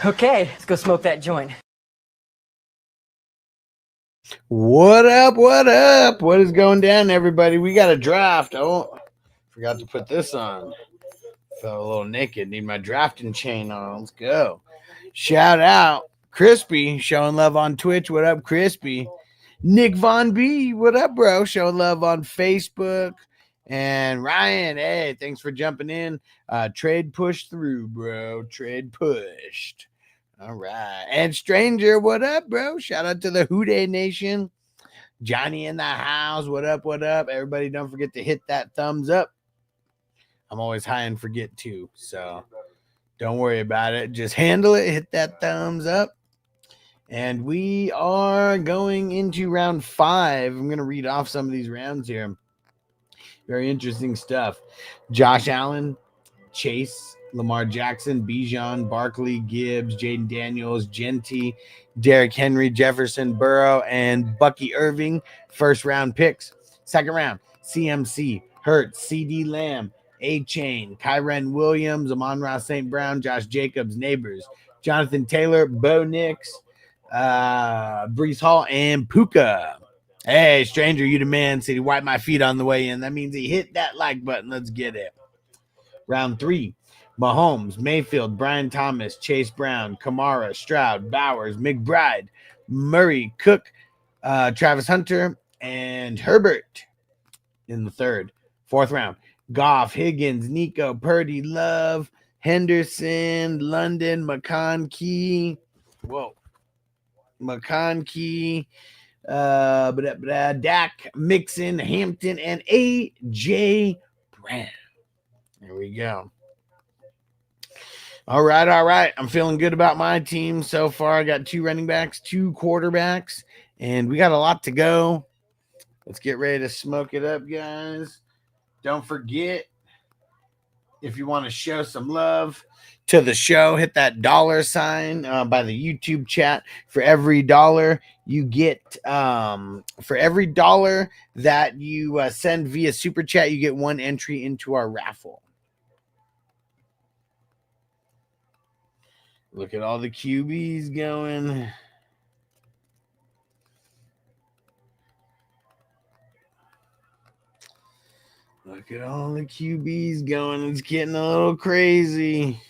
Okay, let's go smoke that joint. What up? What up? What is going down, everybody? We got a draft. Oh, forgot to put this on. Felt a little naked. Need my drafting chain on. Let's go. Shout out Crispy, showing love on Twitch. What up, Crispy? Nick Von B, what up, bro? Showing love on Facebook. And Ryan, hey, thanks for jumping in. Trade pushed through, bro. Trade pushed. All right. And Stranger, what up, bro? Shout out to the Houday Nation. Johnny in the house. What up? What up? Everybody, don't forget to hit that thumbs up. I'm always high and forget too. So don't worry about it. Just handle it. Hit that thumbs up. And we are going into round 5. I'm going to read off some of these rounds here. Very interesting stuff. Josh Allen, Chase, Lamar Jackson, Bijan, Barkley, Gibbs, Jaden Daniels, Genty, Derrick Henry, Jefferson, Burrow, and Bucky Irving. First round picks. Second round, CMC, Hurts, CD Lamb, A-Chain, Kyren Williams, Amon-Ra St. Brown, Josh Jacobs, Neighbors, Jonathan Taylor, Bo Nix, Brees Hall, and Puka. Hey, Stranger, you the man. Said he wiped my feet on the way in. That means he hit that like button. Let's get it. Round 3, Mahomes, Mayfield, Brian Thomas, Chase Brown, Kamara, Stroud, Bowers, McBride, Murray, Cook, Travis Hunter, and Herbert in the third. Fourth round, Goff, Higgins, Nico, Purdy, Love, Henderson, London, McConkey, Dak, Mixon, Hampton, and A.J. Brown. There we go. All right. I'm feeling good about my team so far. I got 2 running backs, 2 quarterbacks, and we got a lot to go. Let's get ready to smoke it up, guys. Don't forget, if you want to show some love to the show, hit that $sign by the YouTube chat. For every dollar you get, for every dollar that you send via super chat, you get 1 entry into our raffle. Look at all the QBs going. Look at all the QBs going. It's getting a little crazy.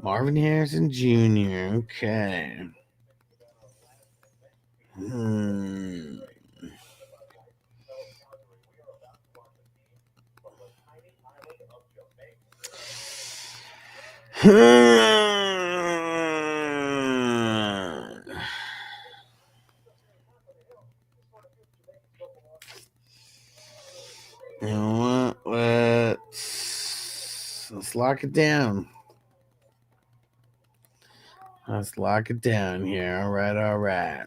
Marvin Harrison Jr. Okay. You know what? Let's lock it down. Let's lock it down here. All right.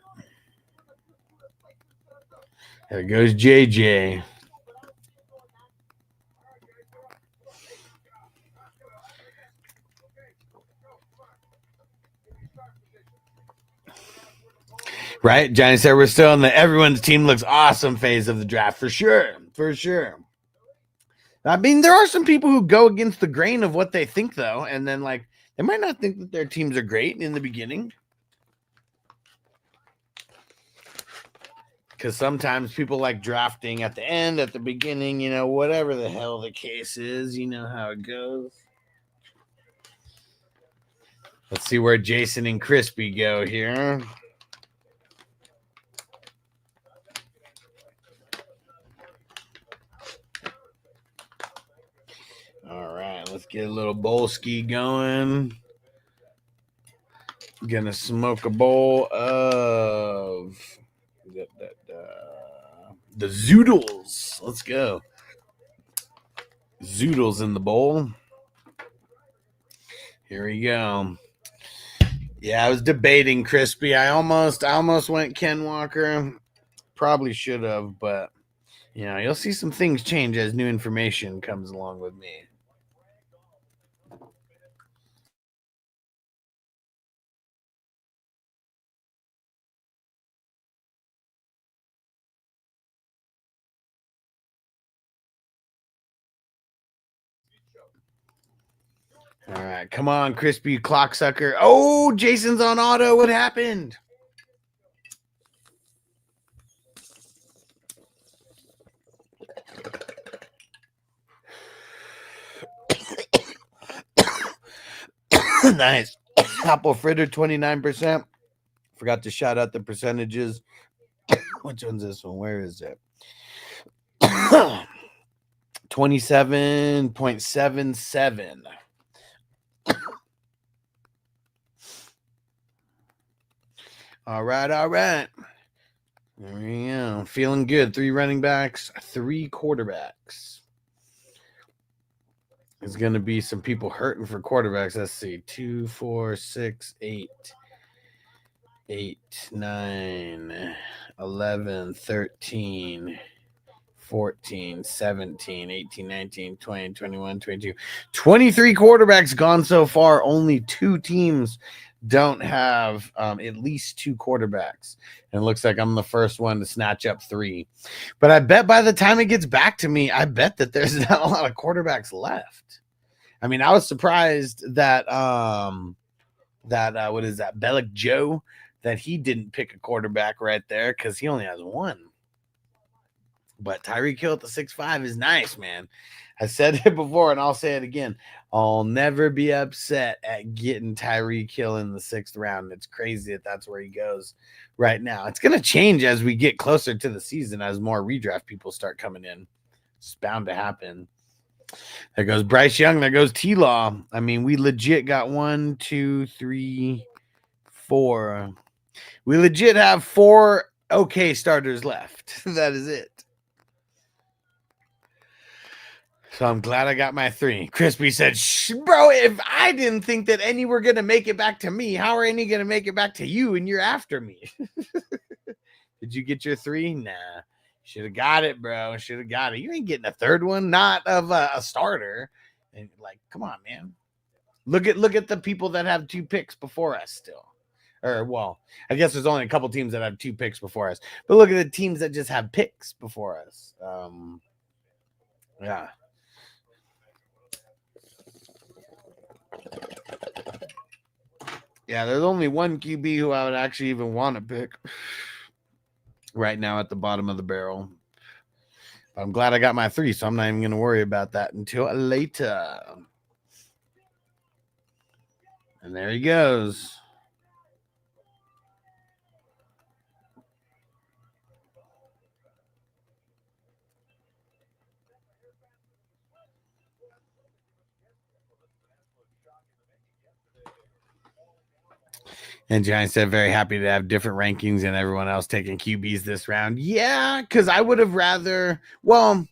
There goes JJ. Right? Johnny said we're still in the everyone's team looks awesome phase of the draft. For sure. I mean, there are some people who go against the grain of what they think, though, and then, like, they might not think that their teams are great in the beginning. Because sometimes people like drafting at the end, at the beginning, you know, whatever the hell the case is, you know how it goes. Let's see where Jason and Crispy go here. All right, let's get a little bowl ski going. Gonna smoke a bowl of the zoodles. Let's go. Zoodles in the bowl. Here we go. Yeah, I was debating Crispy. I almost went Ken Walker. Probably should have, but you know, you'll see some things change as new information comes along with me. All right, come on, Crispy Clocksucker. Oh, Jason's on auto. What happened? Nice. Apple fritter, 29%. Forgot to shout out the percentages. Which one's this one? Where is it? 27.77. All right, all right. There we go. Feeling good. 3 running backs, 3 quarterbacks. There's going to be some people hurting for quarterbacks. Let's see. 2, 4, 6, 8. 8, 9, 11, 13, 14, 17, 18, 19, 20, 21, 22. 23 quarterbacks gone so far. Only 2 teams don't have at least 2 quarterbacks. And it looks like I'm the first one to snatch up 3. But I bet by the time it gets back to me, I bet that there's not a lot of quarterbacks left. I mean, I was surprised that what is that, Bellick Joe, that he didn't pick a quarterback right there because he only has 1. But Tyreek Hill at the 6'5" is nice, man. I said it before, and I'll say it again. I'll never be upset at getting Tyreek Hill in the 6th round. It's crazy that that's where he goes right now. It's going to change as we get closer to the season, as more redraft people start coming in. It's bound to happen. There goes Bryce Young. There goes T-Law. I mean, we legit got 1, 2, 3, 4. We legit have 4 okay starters left. That is it. So I'm glad I got my 3. Crispy said, bro, if I didn't think that any were going to make it back to me, how are any going to make it back to you and you're after me? Did you get your 3? Nah. Should have got it, bro. Should have got it. You ain't getting a 3rd one, not of a starter. And like, come on, man. Look at the people that have 2 picks before us still. Or, well, I guess there's only a couple teams that have 2 picks before us. But look at the teams that just have picks before us. Yeah. Yeah, there's only one QB who I would actually even want to pick right now at the bottom of the barrel. But I'm glad I got my 3, so I'm not even going to worry about that until later. And there he goes. And Giant said, very happy to have different rankings and everyone else taking QBs this round. Yeah, because I would have rather, well,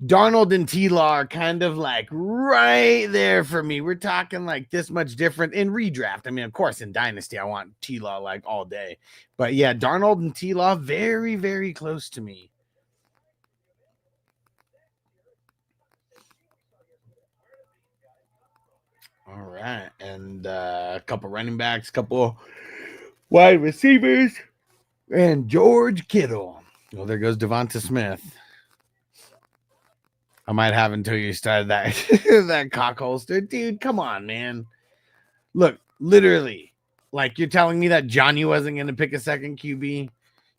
Darnold and T-Law are kind of like right there for me. We're talking like this much different in redraft. I mean, of course, in Dynasty, I want T-Law like all day. But yeah, Darnold and T-Law, very, very close to me. All right. And a couple running backs, a couple wide receivers, and George Kittle. Well, there goes Devonta Smith. I might have until you started that that cock holster. Dude, come on, man. Look, literally, like you're telling me that Johnny wasn't going to pick a second QB?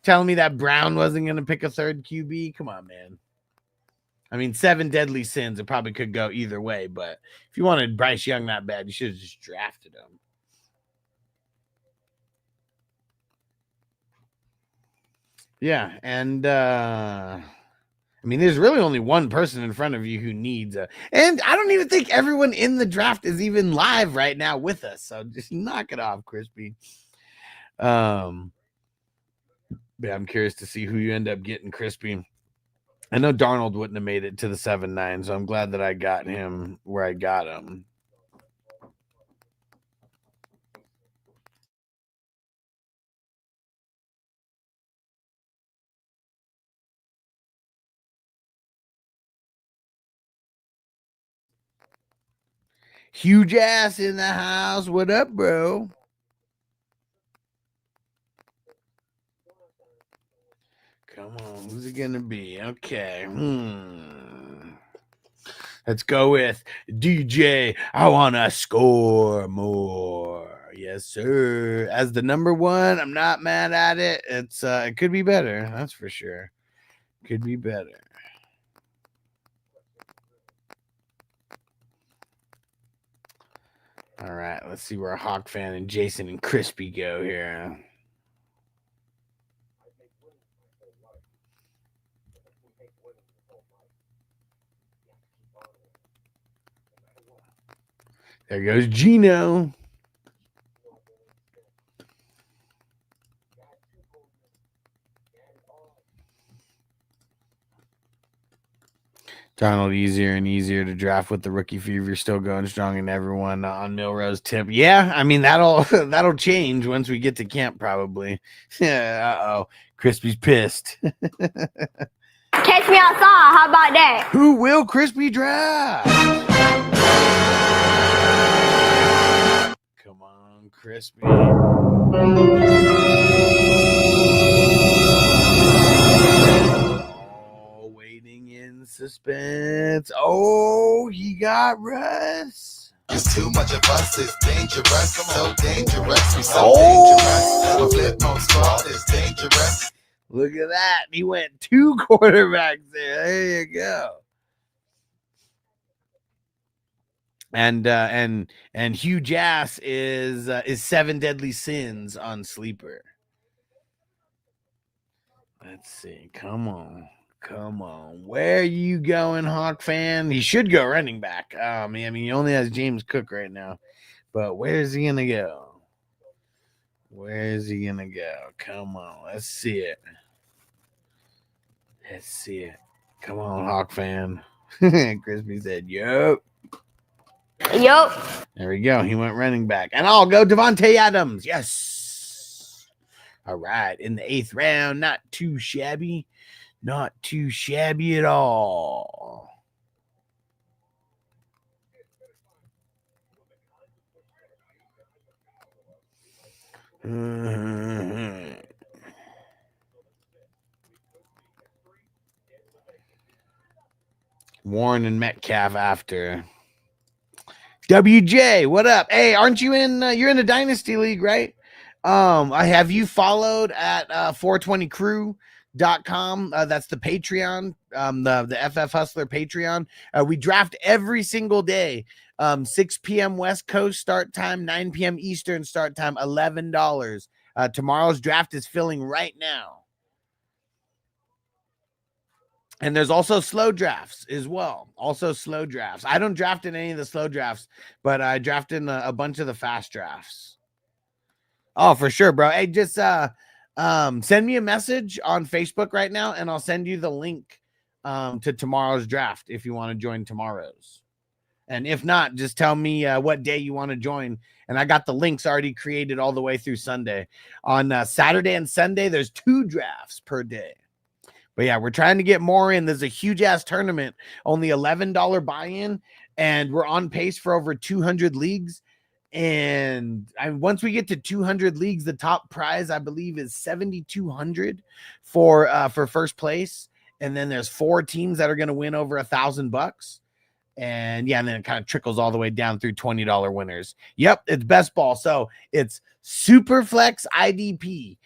Telling me that Brown wasn't going to pick a third QB? Come on, man. I mean, 7 deadly sins. It probably could go either way, but if you wanted Bryce Young that bad, you should have just drafted him. Yeah, and I mean, there's really only one person in front of you who needs and I don't even think everyone in the draft is even live right now with us. So just knock it off, Crispy. Yeah, I'm curious to see who you end up getting, Crispy. I know Darnold wouldn't have made it to the 7-9, so I'm glad that I got him where I got him. Huge ass in the house. What up, bro? Come on, who's it gonna be? Okay. Let's go with DJ. I wanna score more. Yes, sir. As the number one, I'm not mad at it. It could be better. That's for sure. Could be better. All right, let's see where Hawk Fan and Jason and Crispy go here. There goes Gino. Donald, easier and easier to draft with the rookie fever still going strong and everyone on Milrose tip. Yeah, I mean that'll change once we get to camp probably. Yeah, uh-oh. Crispy's pissed. Catch me outside. How about that? Who will Crispy draft? Come on, Crispy. Oh, waiting in suspense. Oh, he got Russ. It's too much of us, it's dangerous. So dangerous, we so dangerous. A flip on squad is dangerous. Look at that. He went 2 quarterbacks there. There you go. And Hugh Jass is 7 Deadly Sins on Sleeper. Let's see. Come on. Where are you going, Hawk Fan? He should go running back. I mean, he only has James Cook right now. But where's he gonna go? Come on. Let's see it. Come on, Hawk Fan. Crispy said, yup. There we go. He went running back. And I'll go Devontae Adams. Yes. All right. In the 8th round. Not too shabby. Not too shabby at all. Warren and Metcalf after. WJ, what up? Hey, aren't you in? You're in a dynasty league, right? I have you followed at 420crew.com. That's the Patreon, the FF Hustler Patreon. We draft every single day. 6 p.m. West Coast start time, 9 p.m. Eastern start time, $11. Tomorrow's draft is filling right now. And there's also slow drafts as well. I don't draft in any of the slow drafts, but I draft in a bunch of the fast drafts. Oh, for sure, bro. Hey, just send me a message on Facebook right now, and I'll send you the link to tomorrow's draft if you want to join tomorrow's. And if not, just tell me what day you want to join. And I got the links already created all the way through Sunday. On Saturday and Sunday, there's 2 drafts per day. But yeah, we're trying to get more in. There's a huge ass tournament, only $11 buy-in, and we're on pace for over 200 leagues. And once we get to 200 leagues, the top prize I believe is $7,200 for first place. And then there's 4 teams that are going to win over $1,000. And yeah, and then it kind of trickles all the way down through $20 winners. Yep, it's best ball. So it's Superflex IDP.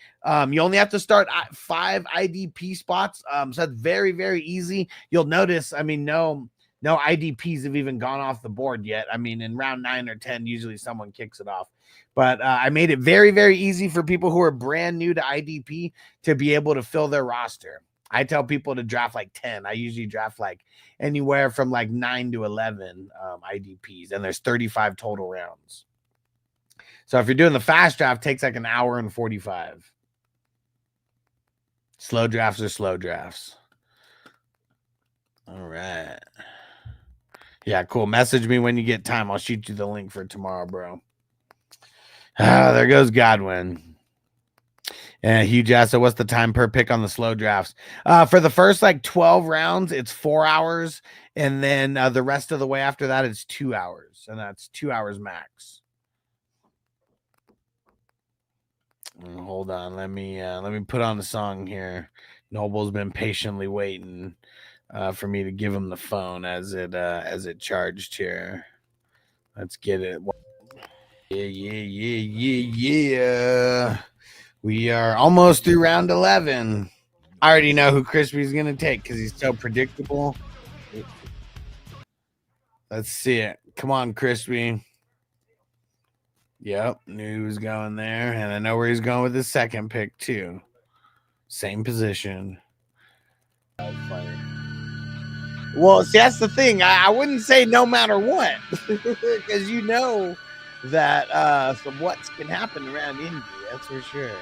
You only have to start 5 IDP spots. So that's very, very easy. You'll notice, I mean, no IDPs have even gone off the board yet. I mean, in round 9 or 10, usually someone kicks it off. But I made it very, very easy for people who are brand new to IDP to be able to fill their roster. I tell people to draft like 10. I usually draft like anywhere from like 9 to 11 IDPs, and there's 35 total rounds. So if you're doing the fast draft, it takes like an hour and 45. Slow drafts are slow drafts. All right. Yeah, cool. Message me when you get time. I'll shoot you the link for tomorrow, bro. There goes Godwin. And Hugh Jass, so what's the time per pick on the slow drafts? For the first like 12 rounds, it's 4 hours. And then the rest of the way after that, it's 2 hours. And that's 2 hours max. Hold on. Let me put on the song here. Noble's been patiently waiting. for me to give him the phone as it charged here. Let's get it. Yeah. We are almost through round 11. I already know who Crispy's gonna take because he's so predictable. Let's see it. Come on, Crispy. Yep, knew he was going there, and I know where he's going with his second pick too. Same position. Well, see, that's the thing. I wouldn't say no matter what, because you know that some what's can happen around Indy. That's for sure.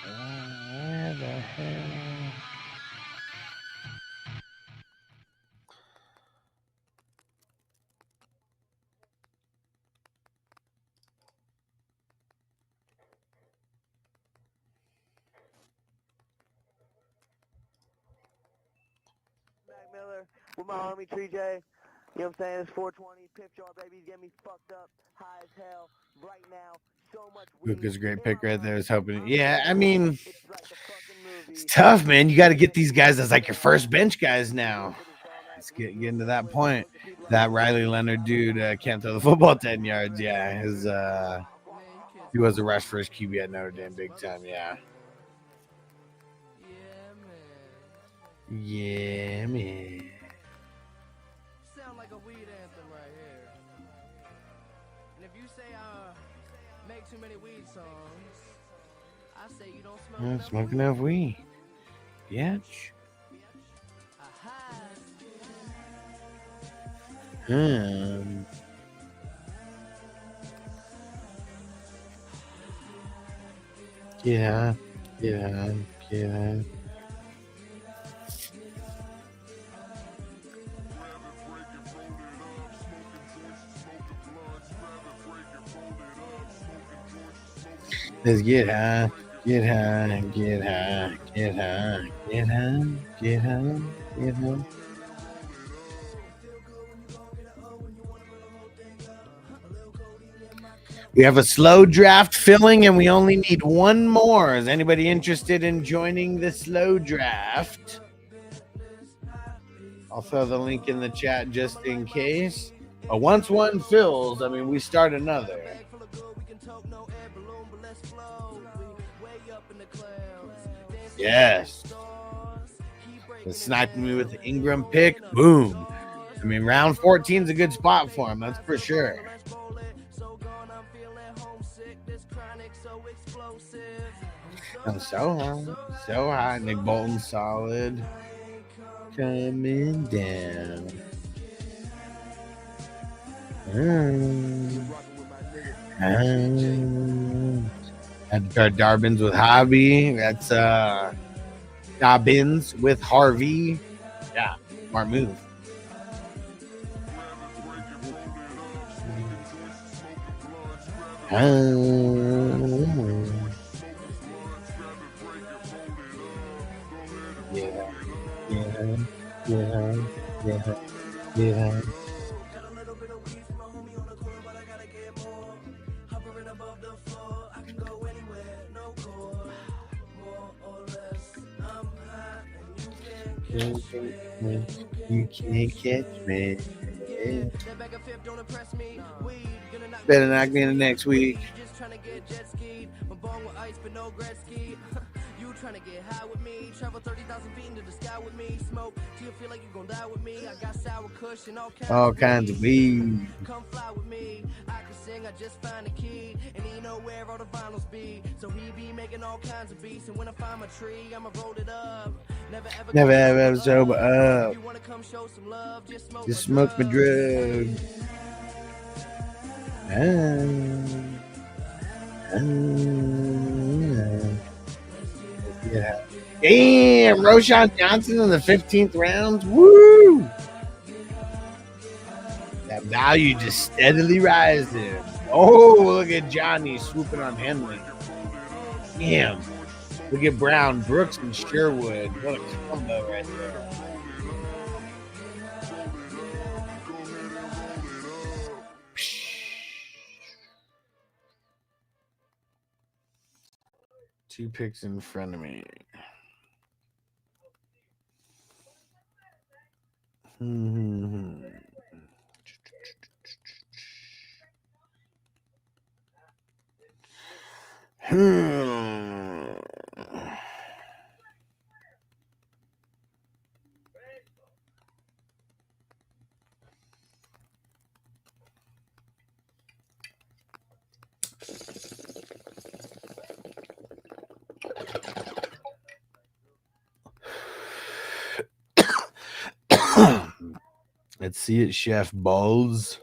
Where the hell? Miller with my homie Tree J. You know what I'm saying? It's 420. Pip jar, baby. Get me fucked up. High as hell. Right now. So much weed. Luca's great pick right there. Is hoping. Yeah, I mean, it's tough, man. You got to get these guys as like your first bench guys now. Let's get into that point. That Riley Leonard dude can't throw the football 10 yards. Yeah, he was a rush first QB at Notre Dame big time. Yeah. Yeah, man. Sound like a weed anthem right here. And if you say I make too many weed songs, I say you don't smoke enough Smoke enough weed. Yeah. Yeah. Let's get high. We have a slow draft filling, and we only need one more. Is anybody interested in joining the slow draft? I'll throw the link in the chat just in case. But once one fills, I mean, we start another. Yes. Sniping me with the Ingram pick. Boom. I mean, round 14 is a good spot for him. That's for sure. I'm so high. Nick Bolton solid. Coming down. Had to pair Dobbins with Hobby. That's Dobbins with Harvey. Yeah, smart move. Yeah. You can't catch me. Better knock me in the next week. Trying to get high with me, travel 30,000 feet into the sky with me, smoke. Do you feel like you're gonna die with me? I got sour kush and all kinds of weed. Come fly with me. I can sing, I just find a key, and he know where all the vinyls be. So he be making all kinds of beats, and when I find my tree, I'ma roll it up. Never ever sober up. You wanna come show some love? Just smoke my drug. Yeah. Damn, Roshan Johnson in the 15th round. Woo! That value just steadily rising. Oh, look at Johnny swooping on Henley. Damn. Look at Brown, Brooks, and Sherwood. What a combo right there. 2 picks in front of me. Let's see it, Chef Balls.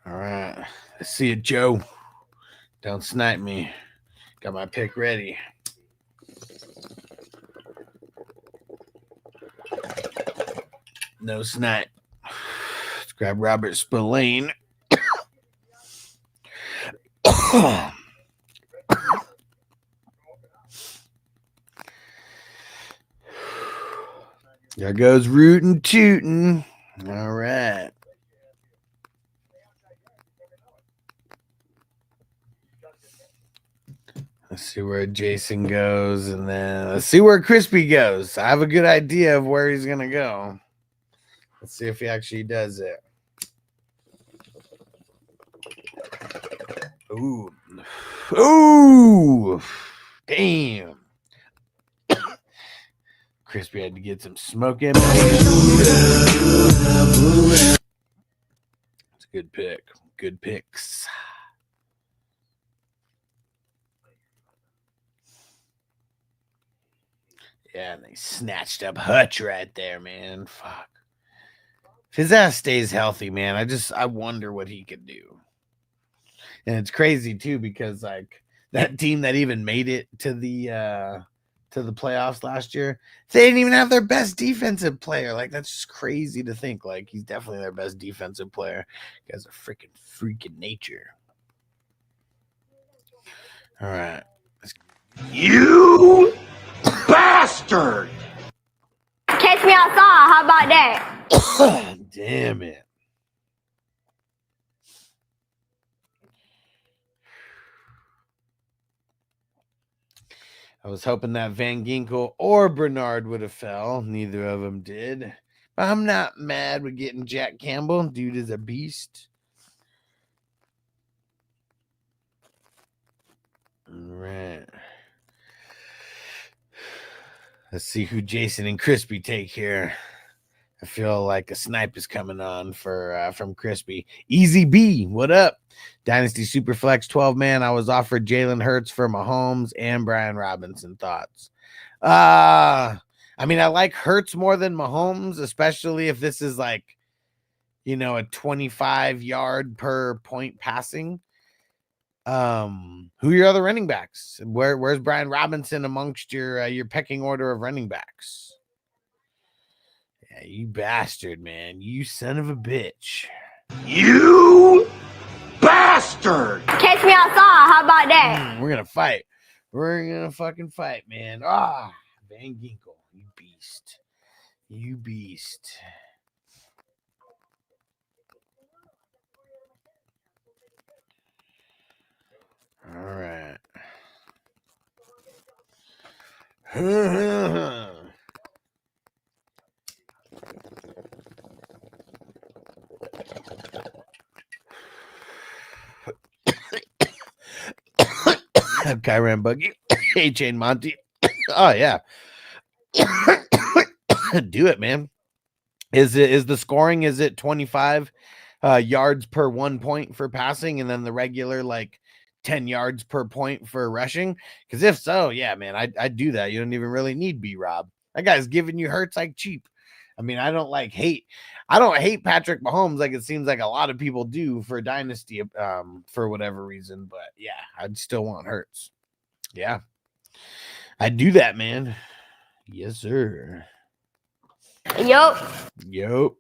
All right. Let's see it, Joe. Don't snipe me. Got my pick ready. No snipe. Let's grab Robert Spillane. There goes rootin' tootin'. All right. Let's see where Jason goes, and then let's see where Crispy goes. I have a good idea of where he's going to go. Let's see if he actually does it. Ooh. Ooh. Damn. Crispy had to get some smoke in. It's a good pick. Good picks. Yeah, and they snatched up Hutch right there, man. Fuck. If his ass stays healthy, man, I wonder what he could do. And it's crazy too, because like that team that even made it to the playoffs last year, they didn't even have their best defensive player. Like, that's just crazy to think. Like, he's definitely their best defensive player. He has a freaking nature. All right. You bastard! Catch me outside. How about that? Damn it. I was hoping that Van Ginkel or Bernard would have fell. Neither of them did. But I'm not mad with getting Jack Campbell. Dude is a beast. All right. Let's see who Jason and Crispy take here. I feel like a snipe is coming on from Crispy. Easy B, what up? Dynasty Superflex 12-man. I was offered Jalen Hurts for Mahomes and Brian Robinson. Thoughts? I mean, I like Hurts more than Mahomes, especially if this is like, a 25-yard per point passing. Who are your other running backs? Where's Brian Robinson amongst your pecking order of running backs? Yeah, you bastard, man. You son of a bitch. You bastard! Catch me outside. How about that? We're gonna fight. We're gonna fucking fight, man. Van Ginkel, you beast. You beast. All right. Kyran Buggy. A-Chain Monty. Oh, yeah. Do it, man. Is the scoring, is it 25 yards per 1 point for passing, and then the regular like 10 yards per point for rushing? Because if so, yeah, man, I'd do that. You don't even really need B-Rob. That guy's giving you Hurts like cheap. I mean, I don't hate Patrick Mahomes like it seems like a lot of people do for Dynasty for whatever reason. But yeah, I'd still want Hurts. Yeah, I'd do that, man. Yes, sir. Yup. Yup.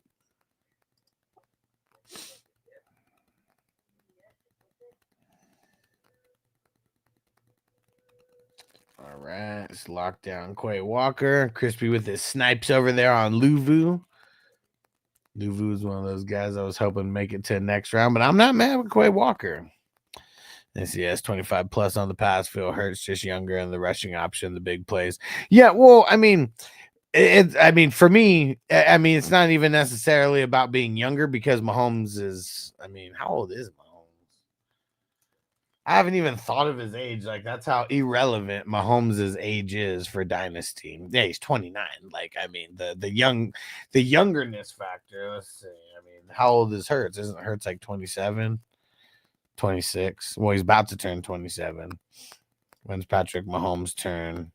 All right, it's locked down. Quay Walker, Crispy with his snipes over there on Luvu. Luvu is one of those guys I was hoping to make it to the next round, but I'm not mad with Quay Walker. NCS 25 plus on the pass. Phil Hurts just younger and the rushing option, the big plays. Yeah, well, I mean, for me, it's not even necessarily about being younger because Mahomes is, how old is Mahomes? I haven't even thought of his age. Like, that's how irrelevant Mahomes' age is for Dynasty. Yeah, he's 29. Like, the youngerness factor. Let's see. How old is Hurts? Isn't Hurts like 27? 26. Well, he's about to turn 27. When's Patrick Mahomes turn?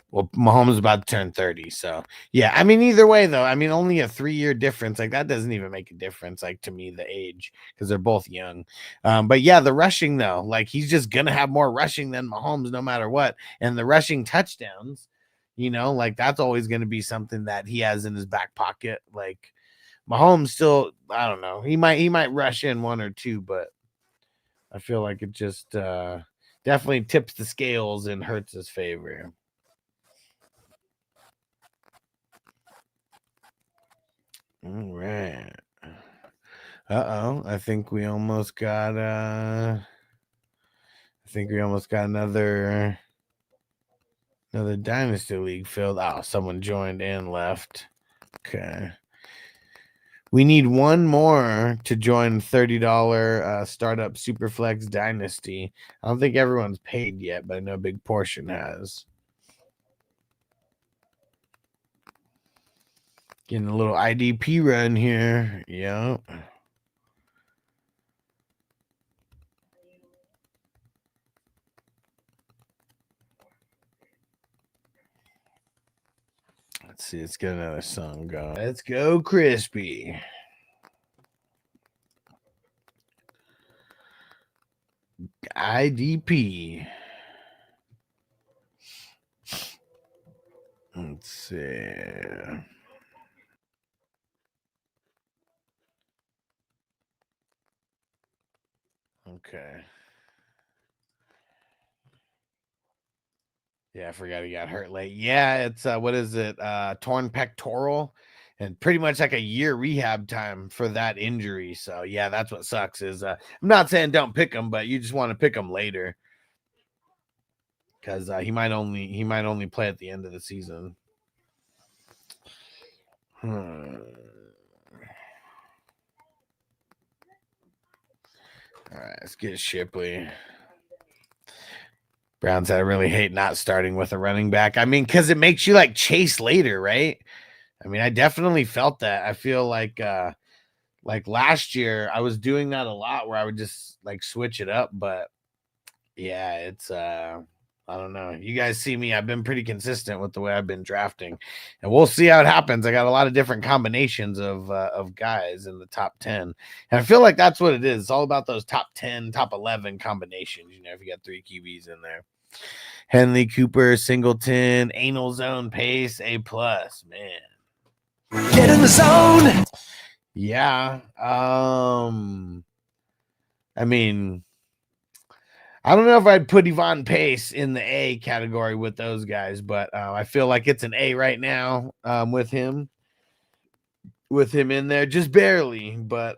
Well, Mahomes is about to turn 30. So, yeah, either way, though, only a 3-year difference. Like, that doesn't even make a difference, like, to me, the age, because they're both young. But, yeah, the rushing, though, like, he's just going to have more rushing than Mahomes no matter what. And the rushing touchdowns, like, that's always going to be something that he has in his back pocket. Like, Mahomes still, I don't know. He might rush in 1 or 2, but I feel like it just definitely tips the scales in Hurts' favor. All right. I think we almost got another Dynasty League filled. Oh, someone joined and left. Okay. We need one more to join $30 startup Superflex Dynasty. I don't think everyone's paid yet, but I know a big portion has. Getting a little IDP run here. Yeah. Let's see. Let's get another song going. Let's go, Crispy. IDP. Let's see. Okay. Yeah, I forgot he got hurt late. Yeah, it's what is it? Torn pectoral, and pretty much like a year rehab time for that injury. So yeah, that's what sucks. Is I'm not saying don't pick him, but you just want to pick him later because he might only play at the end of the season. All right, let's get Shipley. Browns, I really hate not starting with a running back. Because it makes you like chase later, right? I definitely felt that. I feel like last year I was doing that a lot where I would just like switch it up. But yeah, it's I don't know. You guys see me. I've been pretty consistent with the way I've been drafting, and we'll see how it happens. I got a lot of different combinations of guys in the top 10, and I feel like that's what it is. It's all about those top 10, top 11 combinations. If you got 3 QBs in there. Henley, Cooper, Singleton, Anal Zone, Pace, A+, man. Get in the zone. Yeah. I don't know if I'd put Yvonne Pace in the A category with those guys, but I feel like it's an A right now with him in there, just barely. But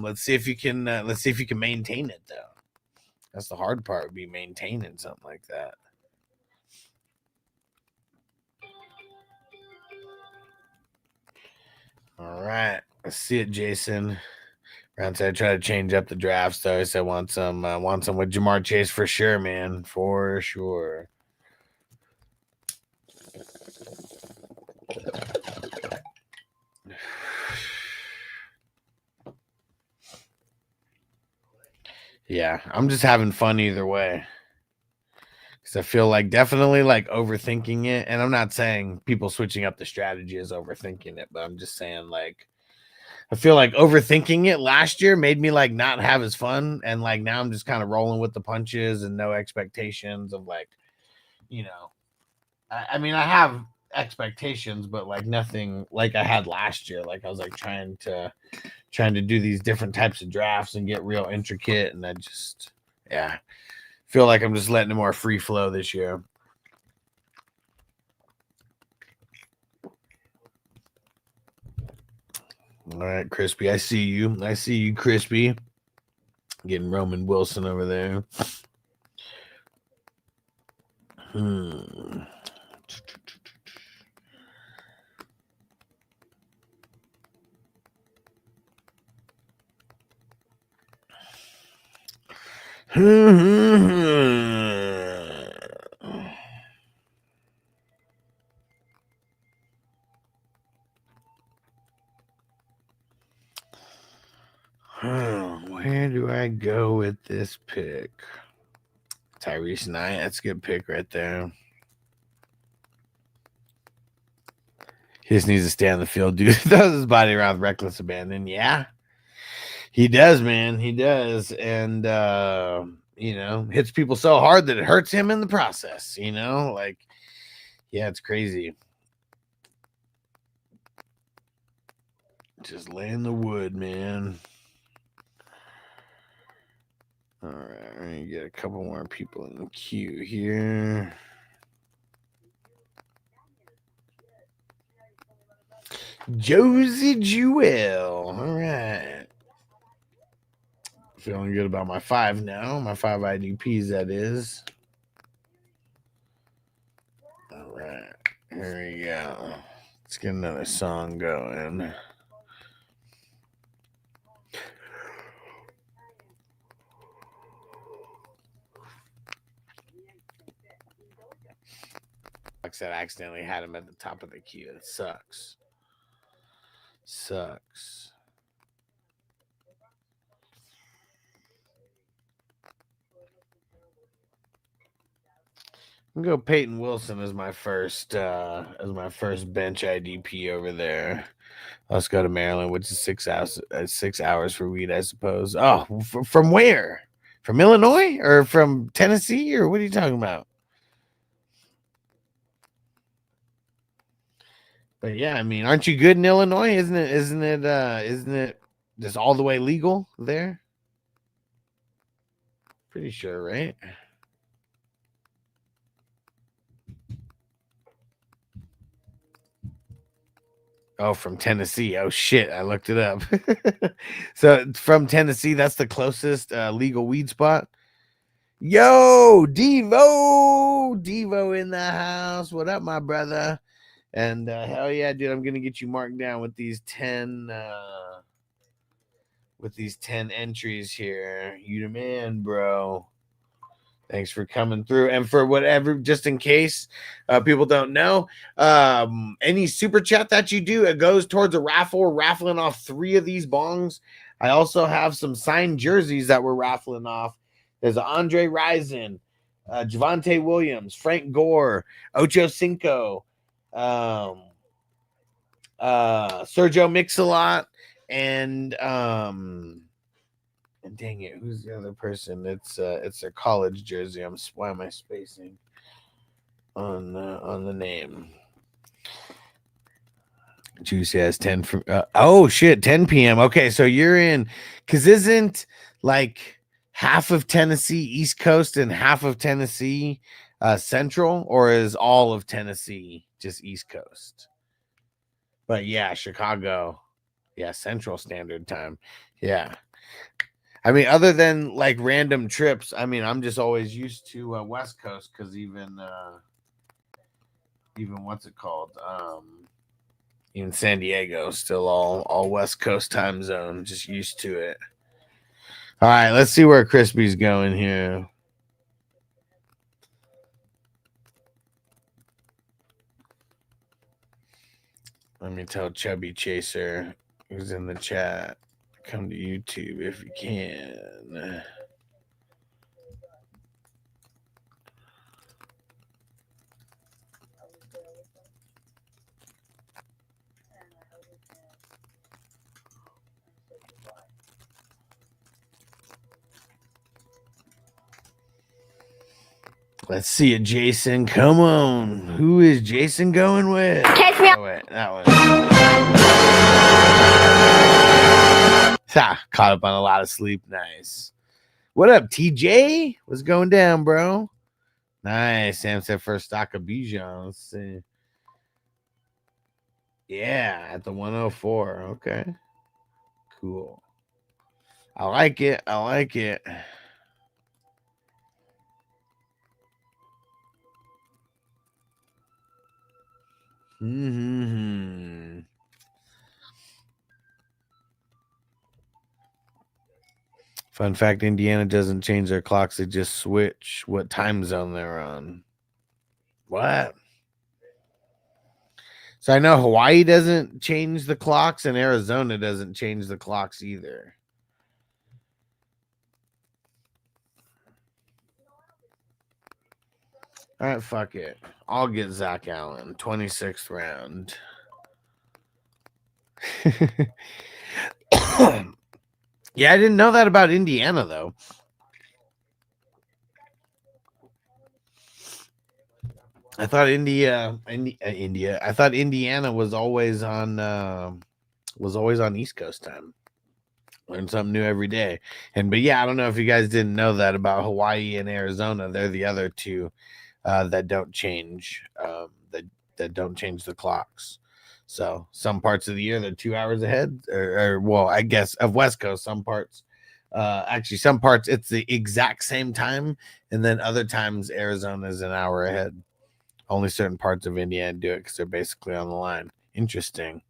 let's see if you can maintain it though. That's the hard part, would be maintaining something like that. All right, let's see it, Jason. Round said try to change up the draft, so I said want some with Jamar Chase for sure, man, for sure. Yeah, I'm just having fun either way. Because I feel like definitely like overthinking it. And I'm not saying people switching up the strategy is overthinking it, but I'm just saying like I feel like overthinking it last year made me like not have as fun. And like now I'm just kind of rolling with the punches and no expectations of like, I have expectations, but like nothing like I had last year. Like I was like trying to do these different types of drafts and get real intricate, and I just feel like I'm just letting it more free flow this year. All right, Crispy. I see you. I see you, Crispy. Getting Roman Wilson over there. Where do I go with this pick? Tyrese Knight. That's a good pick right there. He just needs to stay on the field, dude. Throws his body around with reckless abandon. Yeah. He does, man. He does. And, hits people so hard that it hurts him in the process, Like, yeah, it's crazy. Just lay in the wood, man. All right, we're going to get a couple more people in the queue here. Josie Jewell. All right. Feeling good about my 5 now. My 5 IDPs, that is. All right. Here we go. Let's get another song going. I said I accidentally had him at the top of the queue. It sucks. I'm gonna go Peyton Wilson as my first bench IDP over there. Let's go to Maryland, which is 6 hours. 6 hours for weed, I suppose. Oh, from where? From Illinois or from Tennessee, or what are you talking about? But yeah, I mean, aren't you good in Illinois? Isn't it just all the way legal there? Pretty sure, right? Oh, from Tennessee. Oh shit, I looked it up. So from Tennessee, that's the closest legal weed spot. Yo, Devo in the house. What up, my brother? And hell yeah, dude, I'm gonna get you marked down with these 10 entries here. You the man, bro. Thanks for coming through. And for whatever, just in case people don't know, any super chat that you do, it goes towards a raffle. We're raffling off 3 of these bongs. I also have some signed jerseys that we're raffling off. There's Andre Rison, Javonte Williams, Frank Gore, Ocho Cinco, Sergio Mix-a-Lot, and dang it, who's the other person? It's a college jersey. Why am I spacing on the name? Juicy has 10 from oh shit, 10 p.m. Okay, so you're in, because isn't like half of Tennessee East Coast and half of Tennessee Central, or is all of Tennessee just East Coast? But yeah, Chicago, yeah, Central Standard Time. Yeah. I mean, other than like random trips, I mean, I'm just always used to West Coast, because even what's it called? Even San Diego, still all West Coast time zone. Just used to it. All right, let's see where Crispy's going here. Let me tell Chubby Chaser, who's in the chat, come to YouTube if you can. Let's see it, Jason. Come on. Who is Jason going with? Catch me Oh, wait, that one. Caught up on a lot of sleep. Nice. What up, TJ? What's going down, bro? Nice. Sam said first stock of Bijan. Let's see. Yeah, at the 104. Okay. Cool. I like it. I like it. Mm-hmm. Fun fact, Indiana doesn't change their clocks. They just switch what time zone they're on. What? So I know Hawaii doesn't change the clocks and Arizona doesn't change the clocks either. All right, fuck it. I'll get Zach Allen, 26th round. Yeah, I didn't know that about Indiana, though. I thought I thought Indiana was always on East Coast time. Learn something new every day. But yeah, I don't know if you guys didn't know that about Hawaii and Arizona. They're the other two that don't change that don't change the clocks. So some parts of the year they're 2 hours ahead, or well, I guess of West Coast. Some parts, actually, some parts it's the exact same time, and then other times Arizona is an hour ahead. Only certain parts of Indiana do it because they're basically on the line. Interesting.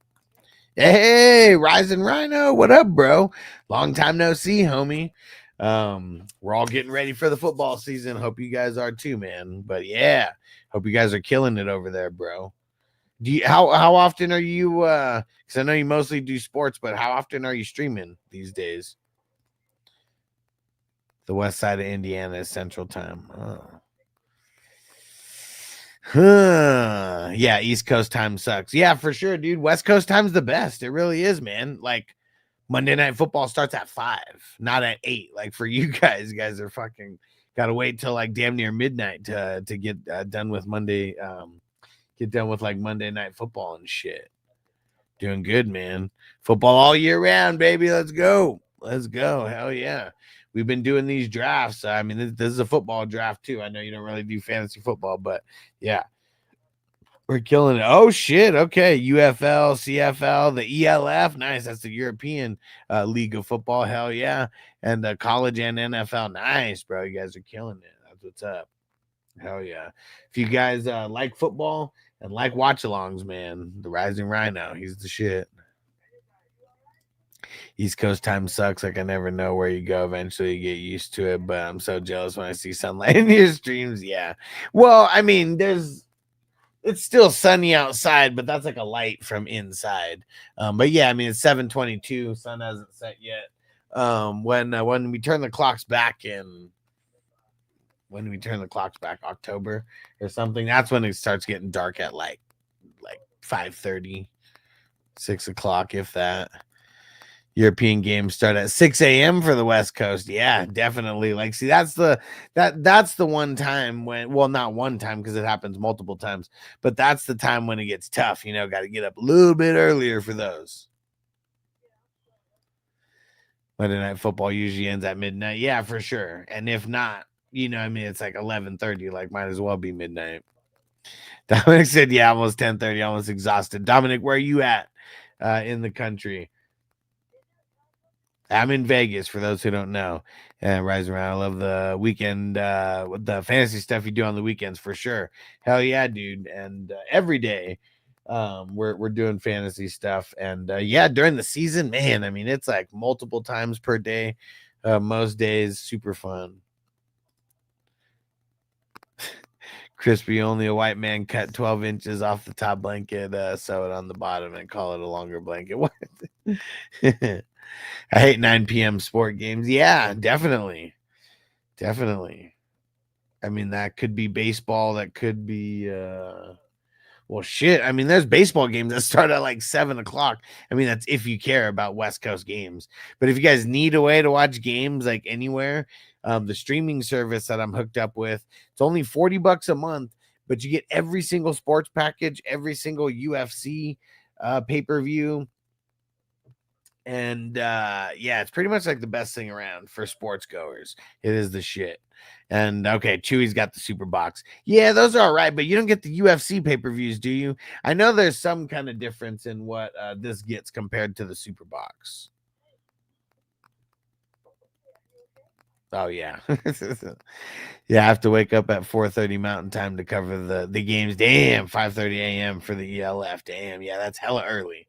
Hey, Rising Rhino, what up, bro? Long time no see, homie. We're all getting ready for the football season. Hope you guys are too, man. But yeah, hope you guys are killing it over there, bro. How often are you because I know you mostly do sports, but how often are you streaming these days? The west side of Indiana is Central Time. Oh. Yeah, East Coast time sucks. Yeah, for sure, dude. West Coast time's the best. It really is, man. Like Monday Night Football starts at 5, not at 8. Like for you guys are fucking gotta wait till like damn near midnight to get done with Monday. Get done with like Monday Night Football and shit. Doing good, man. Football all year round, baby. Let's go. Let's go. Hell yeah. We've been doing these drafts. I mean, this is a football draft too. I know you don't really do fantasy football, but yeah, we're killing it. Oh shit. Okay. UFL, CFL, the ELF. Nice. That's the European League of Football. Hell yeah. And college and NFL. Nice, bro. You guys are killing it. That's what's up. Hell yeah. If you guys like football and like watch-alongs, man, the Rising Rhino, he's the shit. East Coast time sucks. Like I never know where you go. Eventually you get used to it, but I'm so jealous when I see sunlight in your streams. Yeah. Well, I mean, it's still sunny outside, but that's like a light from inside. But yeah, I mean, it's 7:22. Sun hasn't set yet. When we turn the clocks back October or something, that's when it starts getting dark at like 5:30, 6 o'clock, if that. European games start at 6 a.m. for the West Coast. Yeah, definitely. Like, see, that's the one time when, well, not one time because it happens multiple times, but that's the time when it gets tough. You know, got to get up a little bit earlier for those. Monday Night Football usually ends at midnight. Yeah, for sure. And if not, you know, I mean, it's like 11:30. Like, might as well be midnight. Dominic said, yeah, almost 10:30, almost exhausted. Dominic, where are you at in the country? I'm in Vegas, for those who don't know. And Rise Around, I love the weekend, the fantasy stuff you do on the weekends, for sure. Hell yeah, dude. And every day we're doing fantasy stuff. And yeah, during the season, man, I mean, it's like multiple times per day. Most days, super fun. Crispy, only a white man cut 12 inches off the top blanket, sew it on the bottom, and call it a longer blanket. What? I hate 9 p.m. sport games. Yeah, definitely. Definitely. I mean, that could be baseball. That could be, well, shit. I mean, there's baseball games that start at like 7 o'clock. I mean, that's if you care about West Coast games. But if you guys need a way to watch games like anywhere, the streaming service that I'm hooked up with. It's only $40 a month, but you get every single sports package, every single UFC pay-per-view. And yeah, it's pretty much like the best thing around for sports goers. It is the shit. And okay, Chewy's got the super box. Yeah, those are all right, but you don't get the UFC pay-per-views, do you? I know there's some kind of difference in what this gets compared to the super box. Oh yeah. Yeah, I have to wake up at 4:30 Mountain Time to cover the games. Damn, 5:30 a.m. for the ELF. Damn, yeah, that's hella early.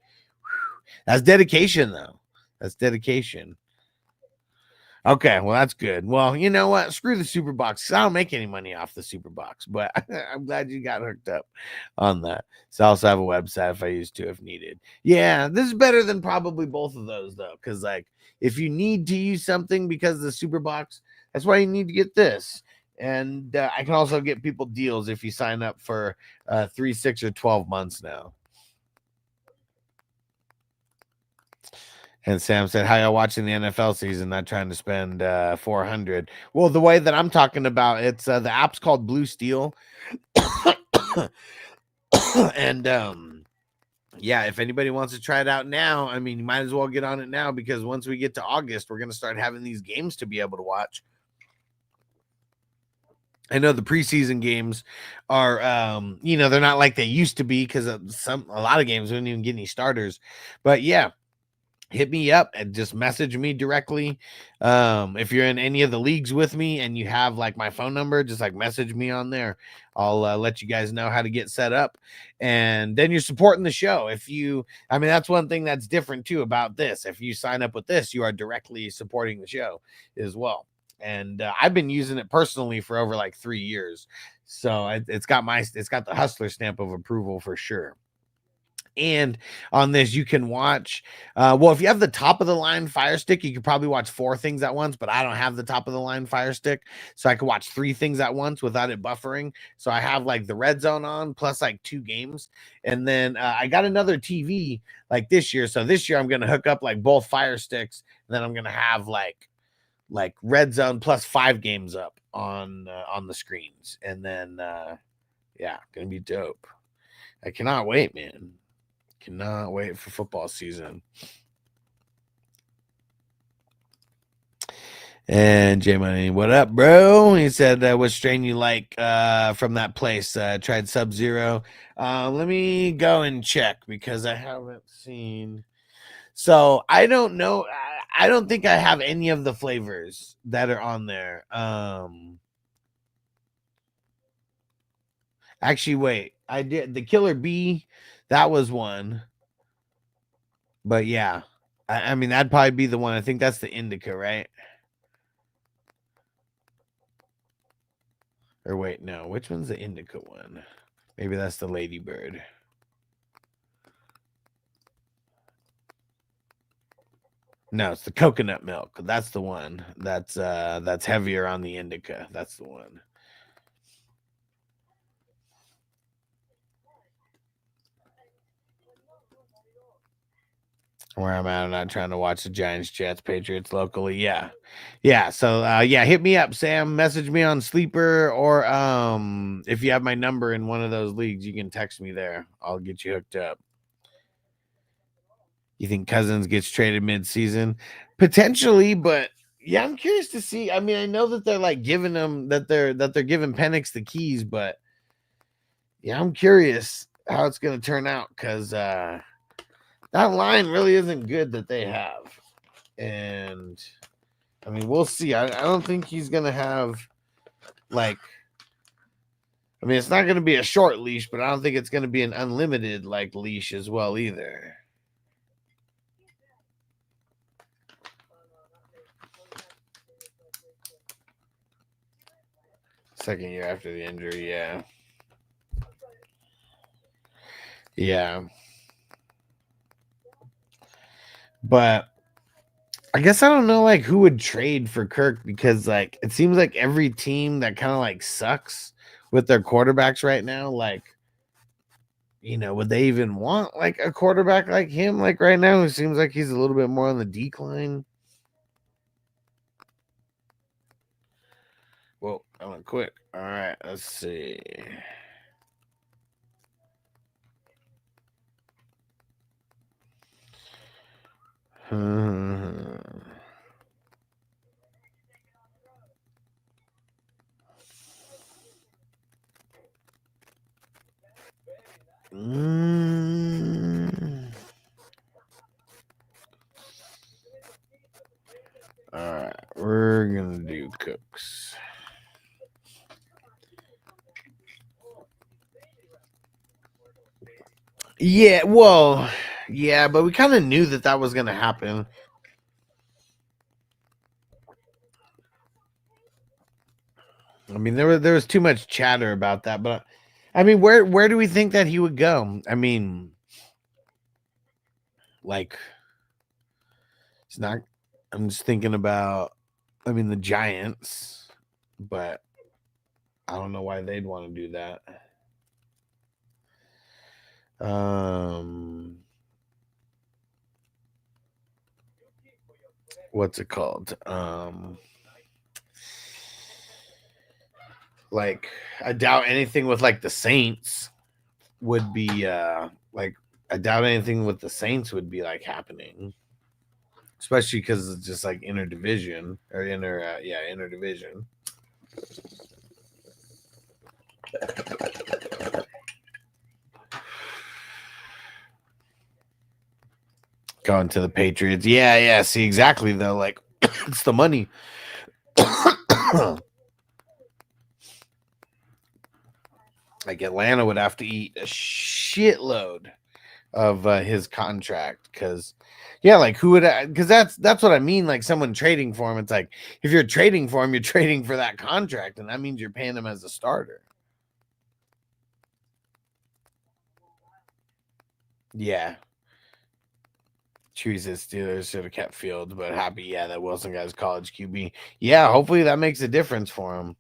That's dedication, though. That's dedication. Okay, well, that's good. Well, you know what? Screw the super box. I don't make any money off the super box, but I'm glad you got hooked up on that. So I also have a website if I used to, if needed. Yeah, this is better than probably both of those, though, because like if you need to use something because of the super box, that's why you need to get this. And I can also get people deals if you sign up for 3, 6, or 12 months now. And Sam said, how y'all watching the NFL season, not trying to spend $400. Well, the way that I'm talking about, it's the app's called Blue Steel. And yeah, if anybody wants to try it out now, I mean, you might as well get on it now, because once we get to August, we're going to start having these games to be able to watch. I know the preseason games are, you know, they're not like they used to be, because a lot of games don't even get any starters. But yeah, hit me up and just message me directly. If you're in any of the leagues with me and you have like my phone number, just like message me on there. I'll let you guys know how to get set up, and then you're supporting the show. I mean, that's one thing that's different too about this. If you sign up with this, you are directly supporting the show as well. And I've been using it personally for over like 3 years. So it's got the hustler stamp of approval for sure. And on this, you can watch, well, if you have the top of the line Fire Stick, you could probably watch 4 things at once, but I don't have the top of the line Fire Stick. So I could watch 3 things at once without it buffering. So I have like the red zone on plus like 2 games. And then I got another TV like this year. So this year I'm going to hook up like both Fire Sticks. And then I'm going to have like red zone plus 5 games up on the screens. And then, yeah, going to be dope. I cannot wait, man. Cannot wait for football season. And J Money, what up, bro? He said, what strain you like from that place? Tried Sub-Zero. Let me go and check, because I haven't seen. So I don't know. I don't think I have any of the flavors that are on there. Actually, wait. I did the Killer Bee. That was one. But yeah, I mean, that'd probably be the one. I think that's the indica, right? Or wait, no. Which one's the indica one? Maybe that's the Ladybird. No, it's the coconut milk. That's the one. That's heavier on the indica. That's the one. Where I'm at, I'm not trying to watch the Giants, Jets, Patriots locally. Yeah. So yeah, hit me up, Sam. Message me on Sleeper, or if you have my number in one of those leagues, you can text me there. I'll get you hooked up. You think Cousins gets traded mid-season? Potentially, but yeah, I'm curious to see. I mean, I know that they're like giving them that they're giving Penix the keys, but yeah, I'm curious how it's gonna turn out, because that line really isn't good that they have. And I mean, we'll see. I don't think he's going to have like, I mean, it's not going to be a short leash, but I don't think it's going to be an unlimited like leash as well either. Second year after the injury. Yeah. Yeah. But I guess I don't know like who would trade for Kirk, because like it seems like every team that kind of like sucks with their quarterbacks right now, like, you know, would they even want like a quarterback like him? Like right now, it seems like he's a little bit more on the decline. Going quick. All right, let's see. All right, we're gonna do Cooks. Yeah, well, yeah, but we kind of knew that was gonna happen. I mean, there was too much chatter about that, but I mean, where do we think that he would go? I mean, like, it's not. I'm just thinking about. I mean, the Giants, but I don't know why they'd want to do that. What's it called? Like, I doubt anything with like the Saints would be like, I doubt anything with the Saints would be like happening, especially because it's just like interdivision or interdivision. Going to the Patriots. Yeah. See, exactly, though. Like, it's the money. Like, Atlanta would have to eat a shitload of his contract. Because, yeah, like, who would... Because that's what I mean. Like, someone trading for him. It's like, if you're trading for him, you're trading for that contract. And that means you're paying him as a starter. Yeah. Choose his Steelers should have kept Fields, but happy, yeah, that Wilson guy's college QB. Yeah, hopefully that makes a difference for him.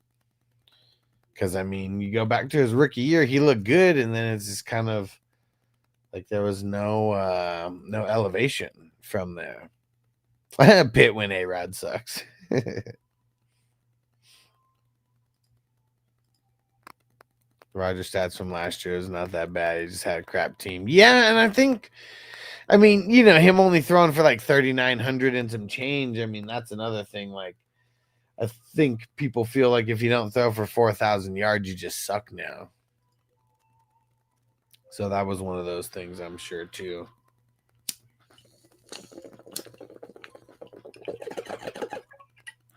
Because, I mean, you go back to his rookie year, he looked good, and then it's just kind of like there was no elevation from there. Pitt when A-Rod sucks. Roger stats from last year is not that bad. He just had a crap team. Yeah, and I think... I mean, you know, him only throwing for like 3,900 and some change. I mean, that's another thing. Like, I think people feel like if you don't throw for 4,000 yards, you just suck now. So that was one of those things, I'm sure, too.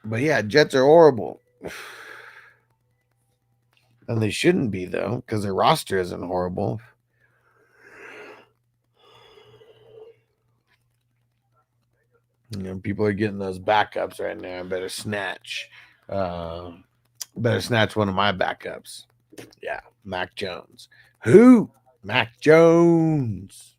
But yeah, Jets are horrible. And they shouldn't be, though, because their roster isn't horrible. You know, people are getting those backups right now. Better snatch one of my backups. Yeah, Mac Jones. Who? Mac Jones.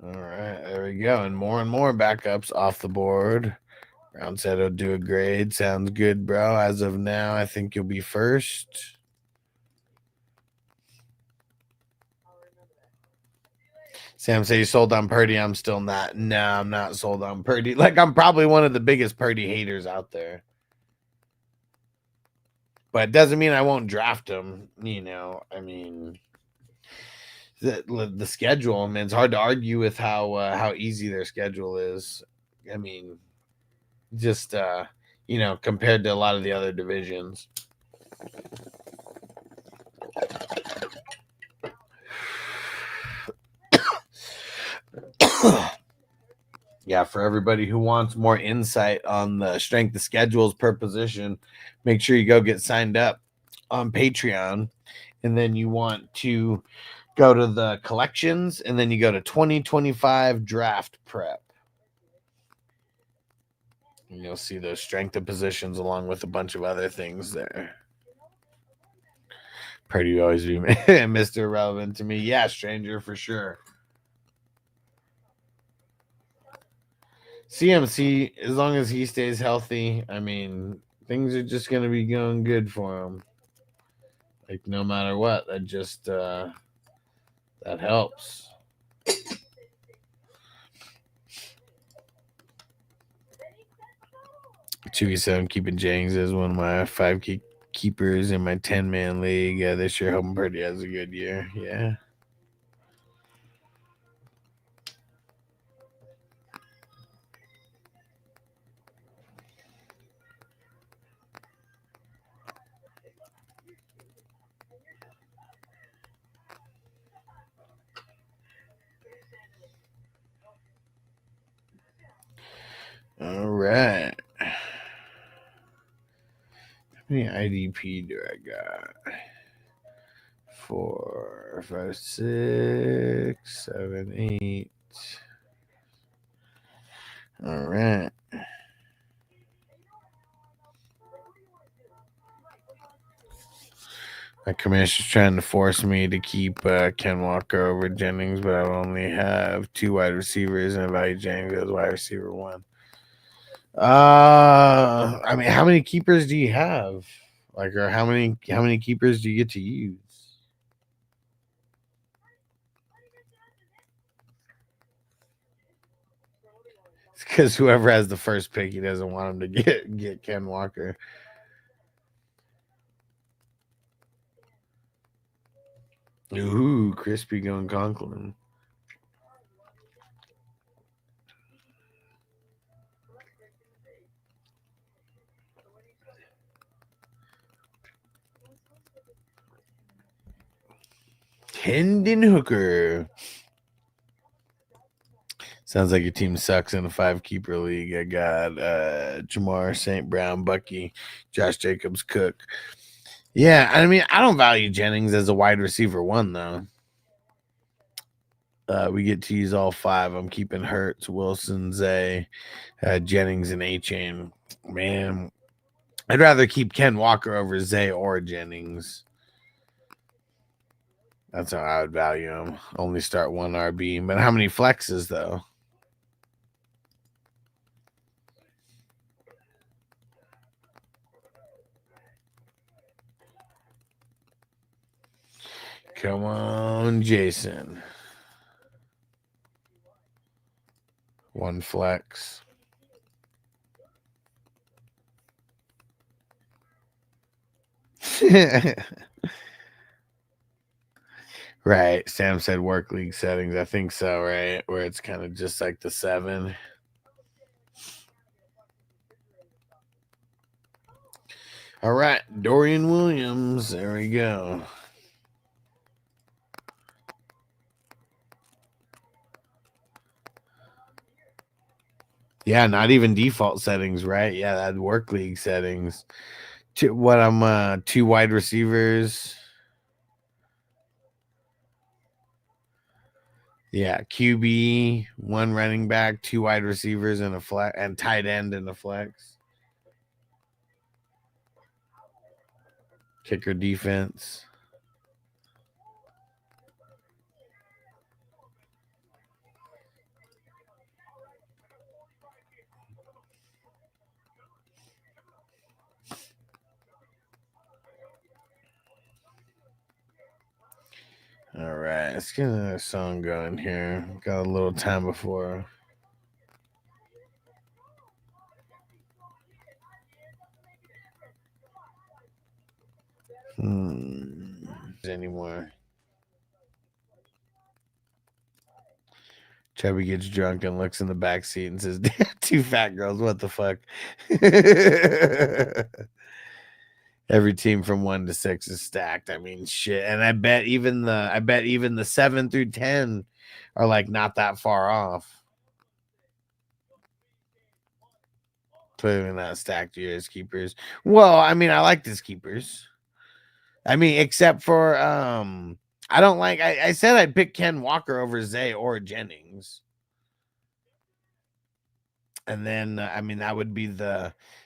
All right, there we go. And more backups off the board. Brown said he'll do a grade. Sounds good, bro. As of now, I think you'll be first. Sam says you sold on Purdy. I'm still not. No, I'm not sold on Purdy. Like, I'm probably one of the biggest Purdy haters out there. But it doesn't mean I won't draft him. You know, I mean, the schedule, I mean, it's hard to argue with how easy their schedule is. I mean, just, you know, compared to a lot of the other divisions. Yeah, for everybody who wants more insight on the strength of schedules per position, make sure you go get signed up on Patreon. And then you want to go to the collections, and then you go to 2025 draft prep. And you'll see those strength of positions along with a bunch of other things there. Purdy always be Mr. Irrelevant to me. Yeah, stranger for sure. CMC, as long as he stays healthy, I mean, things are just going to be going good for him. Like, no matter what, that just, that helps. Chewy said I'm keeping Jennings as one of my 5 keepers in my 10-man league this year. Hoping Purdy has a good year. Yeah. All right. How many IDP do I got? 4, 5, 6, 7, 8. All right. My commissioner's trying to force me to keep Ken Walker over Jennings, but I only have 2 wide receivers and I value Jennings as wide receiver 1. I mean, how many keepers do you have? Like, or how many keepers do you get to use? It's because whoever has the first pick, he doesn't want him to get Ken Walker. Ooh, crispy going Conklin. Hendon Hooker. Sounds like your team sucks in a 5-keeper league. I got Jamar, St. Brown, Bucky, Josh Jacobs, Cook. Yeah, I mean, I don't value Jennings as a wide receiver 1, though. We get to use all 5. I'm keeping Hurts, Wilson, Zay, Jennings, and A-Chain. Man, I'd rather keep Ken Walker over Zay or Jennings. That's how I would value him. Only start 1 RB. But how many flexes, though? Come on, Jason. 1 flex. Right. Sam said work league settings. I think so, right? Where it's kind of just like the 7. All right. Dorian Williams. There we go. Yeah, not even default settings, right? Yeah, that work league settings. 2 wide receivers. Yeah, QB, 1 running back, 2 wide receivers and a flex, and tight end and a flex. Kicker defense. All right, let's get another song going here. Got a little time before. Anymore. Chubby gets drunk and looks in the back seat and says, "Two fat girls, what the fuck?" Every team from 1 to 6 is stacked. I mean, shit. And I bet even the 7 through 10 are like not that far off. Clearly not stacked you as keepers. Well, I mean, I like this keepers. I mean, except for I don't like I said I'd pick Ken Walker over Zay or Jennings. And then I mean that would be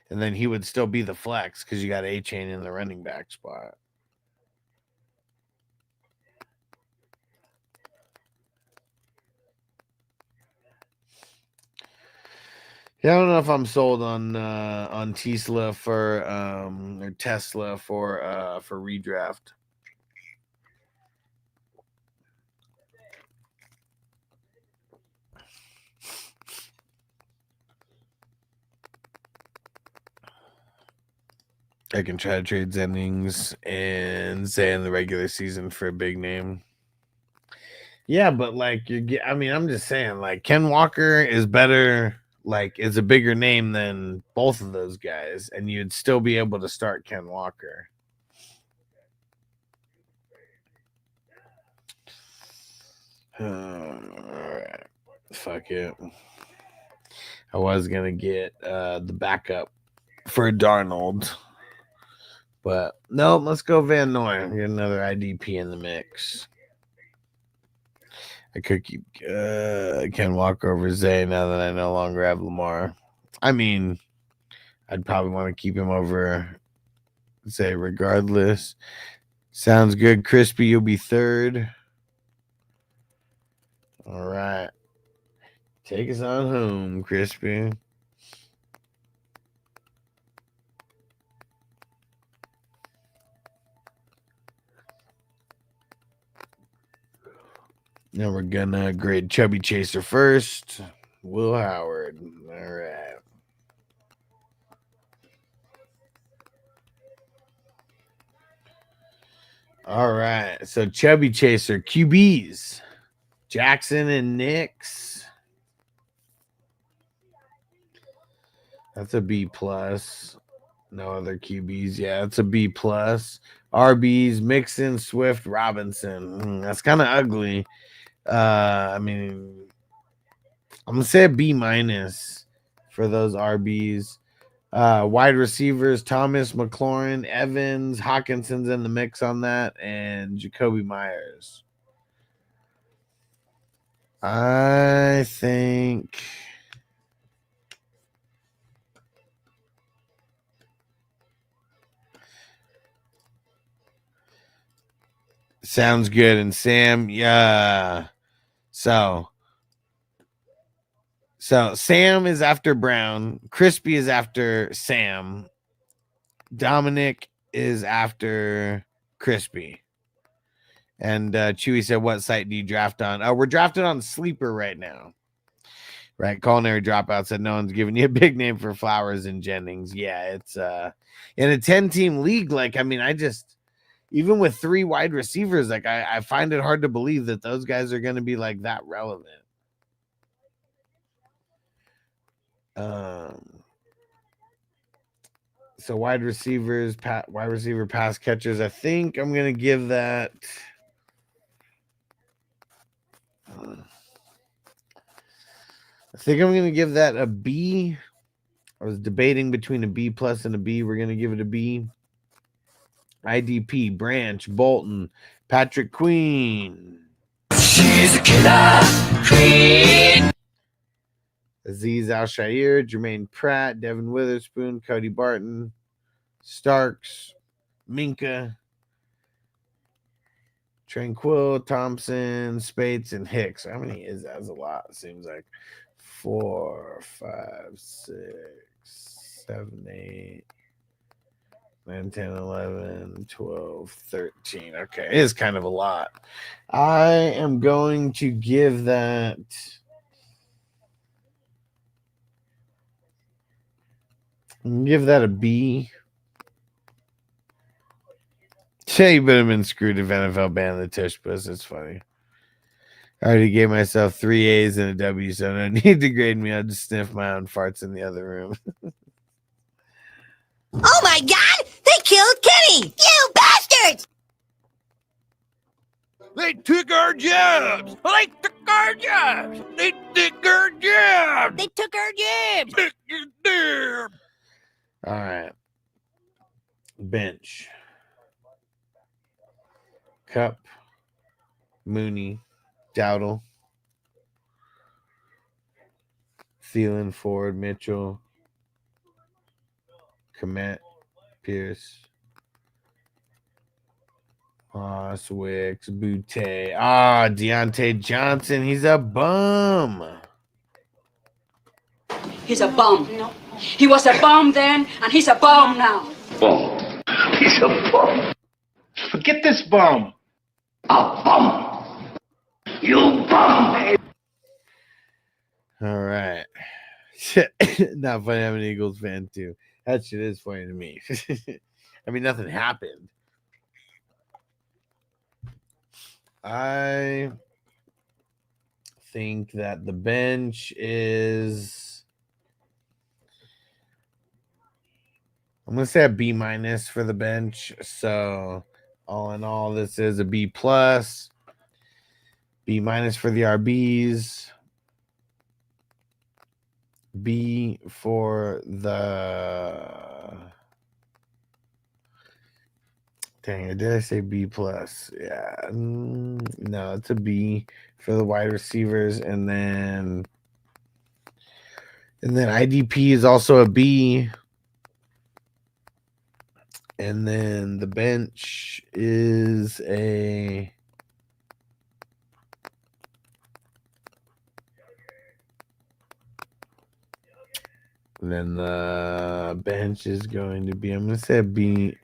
and then he would still be the flex because you got A-Chain in the running back spot. Yeah, I don't know if I'm sold on Tesla for or Tesla for redraft. I can try to trade Zennings and say in the regular season for a big name. Yeah, but like I mean, I'm just saying, like Ken Walker is better, like is a bigger name than both of those guys, and you'd still be able to start Ken Walker. All right. Fuck it. I was gonna get the backup for Darnold, but no, let's go Van Noy. Get another IDP in the mix. I could keep Ken Walker over Zay now that I no longer have Lamar. I mean, I'd probably want to keep him over Zay regardless. Sounds good. Crispy, you'll be third. All right. Take us on home, Crispy. Now we're gonna grade Chubby Chaser first. Will Howard. All right. All right. So Chubby Chaser QBs. Jackson and Nix. That's a B plus. No other QBs. Yeah, it's a B plus. RBs, Mixon, Swift, Robinson. That's kind of ugly. I mean, I'm gonna say a B minus for those RBs. Wide receivers, Thomas, McLaurin, Evans, Hawkinson's in the mix on that, and Jacoby Myers. I think sounds good. And Sam, yeah. So Sam is after Brown. Crispy is after Sam. Dominic is after Crispy. And Chewy said, what site do you draft on? We're drafted on Sleeper right now. Right. Culinary Dropout said no one's giving you a big name for Flowers and Jennings. Yeah, it's in a 10-team league. Like, I mean, even with 3 wide receivers, like I find it hard to believe that those guys are going to be like that relevant. So wide receiver pass catchers. I think I'm going to give that. I think I'm going to give that a B. I was debating between a B plus and a B. We're going to give it a B. IDP, Branch, Bolton, Patrick Queen. She's a killer queen. Aziz Al-Shair, Jermaine Pratt, Devin Witherspoon, Cody Barton, Starks, Minka, Tranquil, Thompson, Spates, and Hicks. How many is that? That's a lot. It seems like 4, 5, 6, 7, 8, 9, 10, 11, 12, 13. Okay, it is kind of a lot. I am going to give that a B. Yeah, you better have been screwed if NFL banned the tush puss. It's funny. I already gave myself 3 A's and a W, so no need to grade me. I'll just sniff my own farts in the other room. Oh my God! They killed Kenny! You bastards! They took our jobs! They took our jobs! They took our jobs! They took our jobs! All right. Bench. Cup. Mooney. Dowdle. Thielen, Ford, Mitchell. Komet. Pierce. Moss, Wicks, Butte. Deontay Johnson. He's a bum. He's a bum. He was a bum then, and he's a bum now. Bum. He's a bum. Forget this bum. A bum. You bum. All right. Not funny. I'm an Eagles fan too. That shit is funny to me. I mean, nothing happened. I think that the bench is, I'm going to say a B minus for the bench. So all in all, this is a B plus, B minus for the RBs, B for the, dang it, did I say B plus? Yeah, no, it's a B for the wide receivers, and then IDP is also a B, and then the bench is a, then the bench is going to be, I'm going to say a B.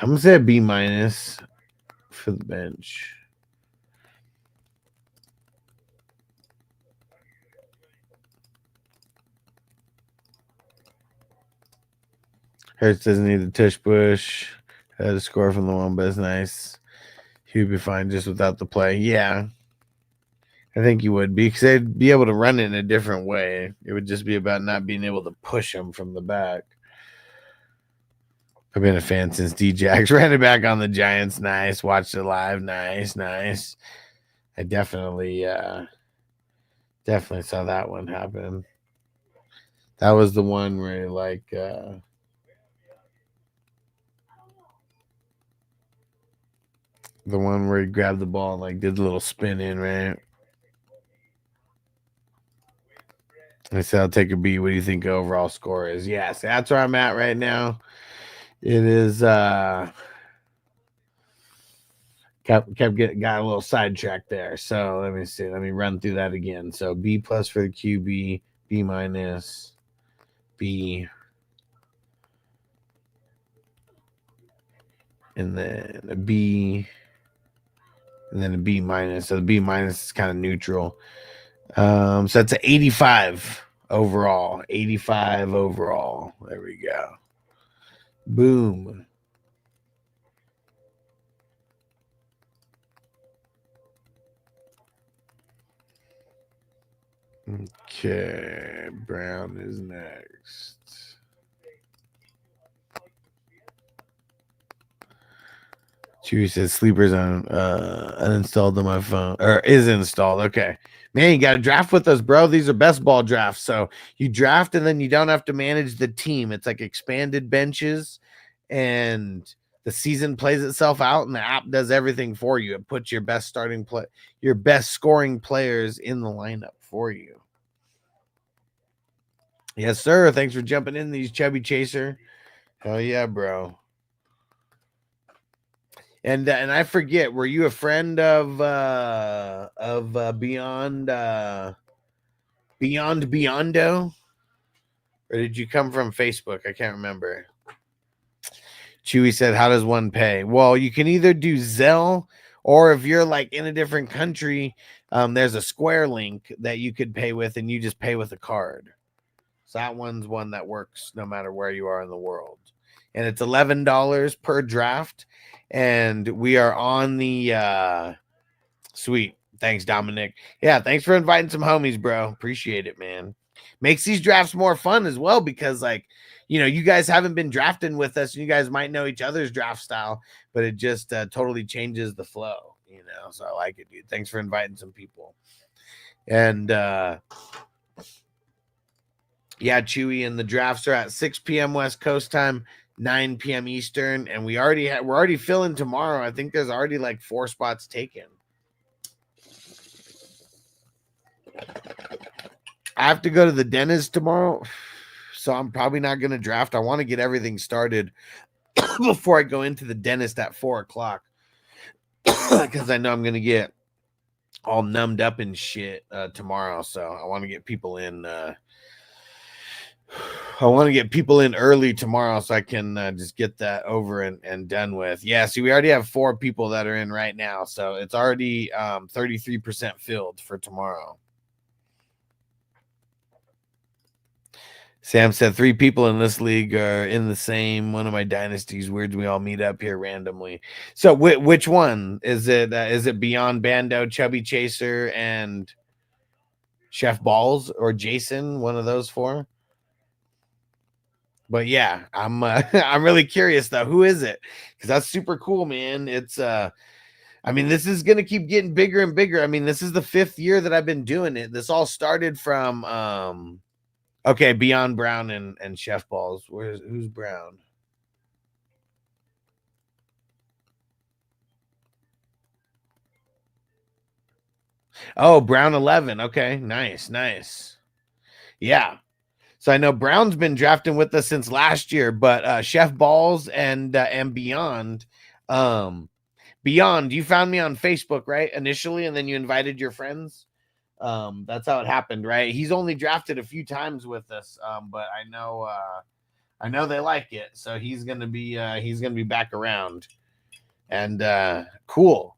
I'm going to say a B minus for the bench. Hurts doesn't need the tush push. Had a score from the one, but it's nice. He would be fine just without the play. Yeah. I think he would be, because they'd be able to run it in a different way. It would just be about not being able to push him from the back. I've been a fan since D-Jax. Ran it back on the Giants. Nice. Watched it live. Nice. I definitely saw that one happen. That was the one where like the one where he grabbed the ball and like did the little spin in, right? I said, I'll take a B. What do you think the overall score is? Yes, that's where I'm at right now. It is got a little sidetracked there. So let me see. Let me run through that again. So B plus for the QB, B minus, B, and then a B, and then a B minus. So the B minus is kind of neutral. So that's an 85 overall. 85 overall. There we go. Boom. Okay, Brown is next. Chewy says sleepers on uninstalled on my phone, or is installed. Okay. Man, you got to draft with us, bro. These are best ball drafts. So you draft and then you don't have to manage the team. It's like expanded benches, and the season plays itself out, and the app does everything for you. It puts your best scoring players in the lineup for you. Yes, sir. Thanks for jumping in, these Chubby Chaser. Hell yeah, bro. And I forget, were you a friend of Beyondo? Or did you come from Facebook? I can't remember. Chewy said, how does one pay? Well, you can either do Zelle, or if you're like in a different country, there's a Square link that you could pay with, and you just pay with a card. So that one's one that works no matter where you are in the world. And it's $11 per draft. And we are on the sweet. Thanks, Dominic. Yeah, thanks for inviting some homies, bro. Appreciate it, man. Makes these drafts more fun as well, because like, you know, you guys haven't been drafting with us, and you guys might know each other's draft style, but it just totally changes the flow, you know. So I like it, dude. Thanks for inviting some people. And yeah, Chewy, and the drafts are at 6 p.m. West Coast time, 9 p.m. Eastern, and we're already filling tomorrow. I think there's already like 4 spots taken. I have to go to the dentist tomorrow, so I'm probably not going to draft. I want to get everything started before I go into the dentist at 4:00, because I know I'm going to get all numbed up and shit tomorrow. So I want to get people in. I want to get people in early tomorrow so I can just get that over and done with. Yeah, see, we already have 4 people that are in right now, so it's already 33% filled for tomorrow. Sam said 3 people in this league are in the same one of my dynasties. Weird, we all meet up here randomly. So which one is it? Is it Beyond Bando, Chubby Chaser, and Chef Balls, or Jason? One of those 4. But yeah, I'm I'm really curious though. Who is it? Because that's super cool, man. It's I mean, this is gonna keep getting bigger and bigger. I mean, this is the 5th year that I've been doing it. This all started from okay, Beyond Brown and Chef Balls. Who's Brown? Oh, Brown 11. Okay, nice. Yeah. So I know Brown's been drafting with us since last year, but Chef Balls and Beyond, Beyond, you found me on Facebook, right? Initially, and then you invited your friends. That's how it happened, right? He's only drafted a few times with us, but I know they like it, so he's gonna be back around. And cool,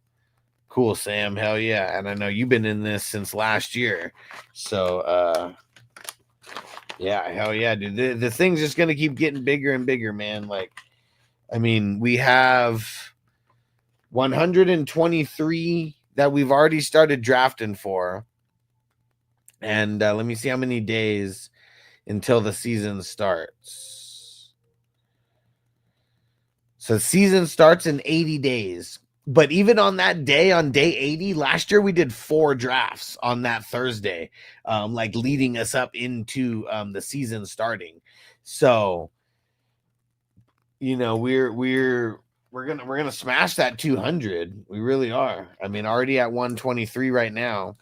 Sam, hell yeah! And I know you've been in this since last year, so yeah, hell yeah, dude. The thing's just gonna keep getting bigger and bigger, man. Like, I mean, we have 123 that we've already started drafting for. And let me see how many days until the season starts. So the season starts in 80 days. But even on that day, on day 80, last year we did 4 drafts on that Thursday, like leading us up into the season starting. So, you know, we're gonna smash that 200. We really are. I mean, already at 123 right now.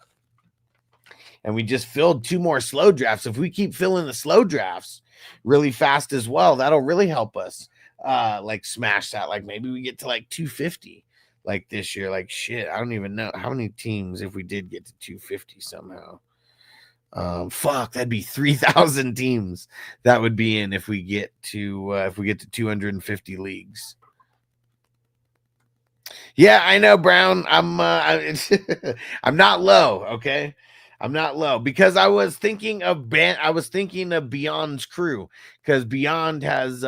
And we just filled 2 more slow drafts. If we keep filling the slow drafts really fast as well, that'll really help us like smash that. Like maybe we get to like 250 like this year. Like shit, I don't even know how many teams if we did get to 250 somehow. Fuck, that'd be 3,000 teams that would be in if we get to 250 leagues. Yeah, I know, Brown. I'm not low, okay? I'm not low because I was thinking of Beyond's crew, because Beyond has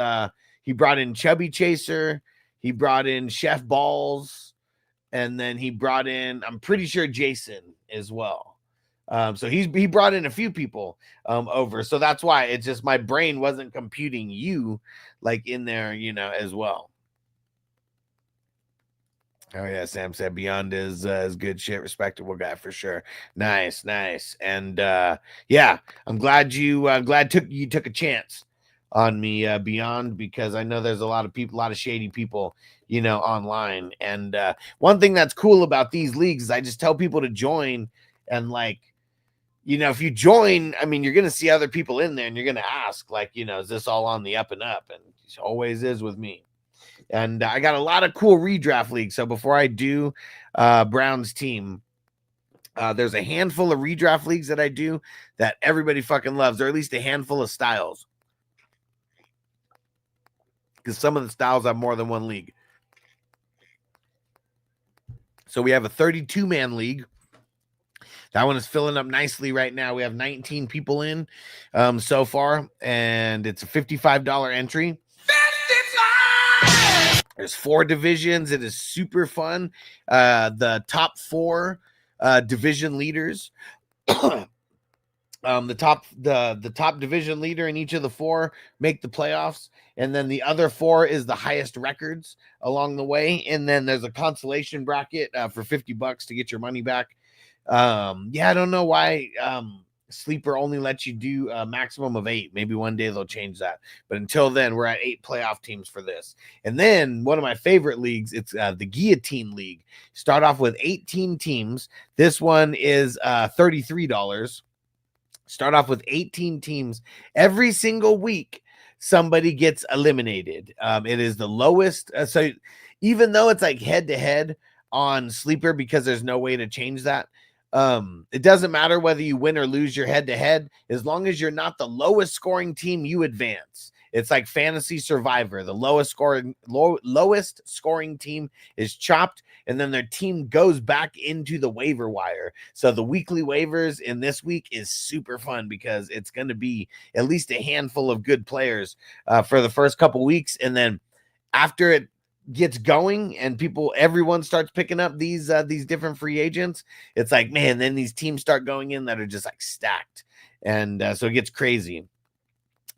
he brought in Chubby Chaser, he brought in Chef Balls, and then he brought in, I'm pretty sure, Jason as well. So he brought in a few people over. So that's why it's just my brain wasn't computing you like in there, you know, as well. Oh yeah, Sam said Beyond is good shit, respectable guy for sure. Nice. And yeah, I'm glad you took a chance on me, Beyond, because I know there's a lot of shady people, you know, online. And one thing that's cool about these leagues is I just tell people to join, and like, you know, if you join, I mean, you're gonna see other people in there and you're gonna ask, like, you know, is this all on the up and up? And it always is with me. And I got a lot of cool redraft leagues. So before I do Brown's team, there's a handful of redraft leagues that I do that everybody fucking loves, or at least a handful of styles, because some of the styles have more than one league. So we have a 32-man league. That one is filling up nicely right now. We have 19 people in so far, and it's a $55 entry. There's 4 divisions. It is super fun. The top 4 division leaders, the top division leader in each of the 4 make the playoffs, and then the other 4 is the highest records along the way. And then there's a consolation bracket for $50 to get your money back. Yeah, I don't know why Sleeper only lets you do a maximum of 8. Maybe one day they'll change that, but until then we're at 8 playoff teams for this. And then one of my favorite leagues, it's the Guillotine League. Start off with 18 teams. This one is $33. Start off with 18 teams. Every single week somebody gets eliminated. It is the lowest, so even though it's like head to head on Sleeper, because there's no way to change that, it doesn't matter whether you win or lose your head to head. As long as you're not the lowest scoring team, you advance. It's like Fantasy Survivor. The lowest scoring team is chopped, and then their team goes back into the waiver wire. So the weekly waivers in this week is super fun because it's going to be at least a handful of good players for the first couple weeks, and then after it gets going and everyone starts picking up these different free agents, it's like, man, then these teams start going in that are just like stacked, and so it gets crazy.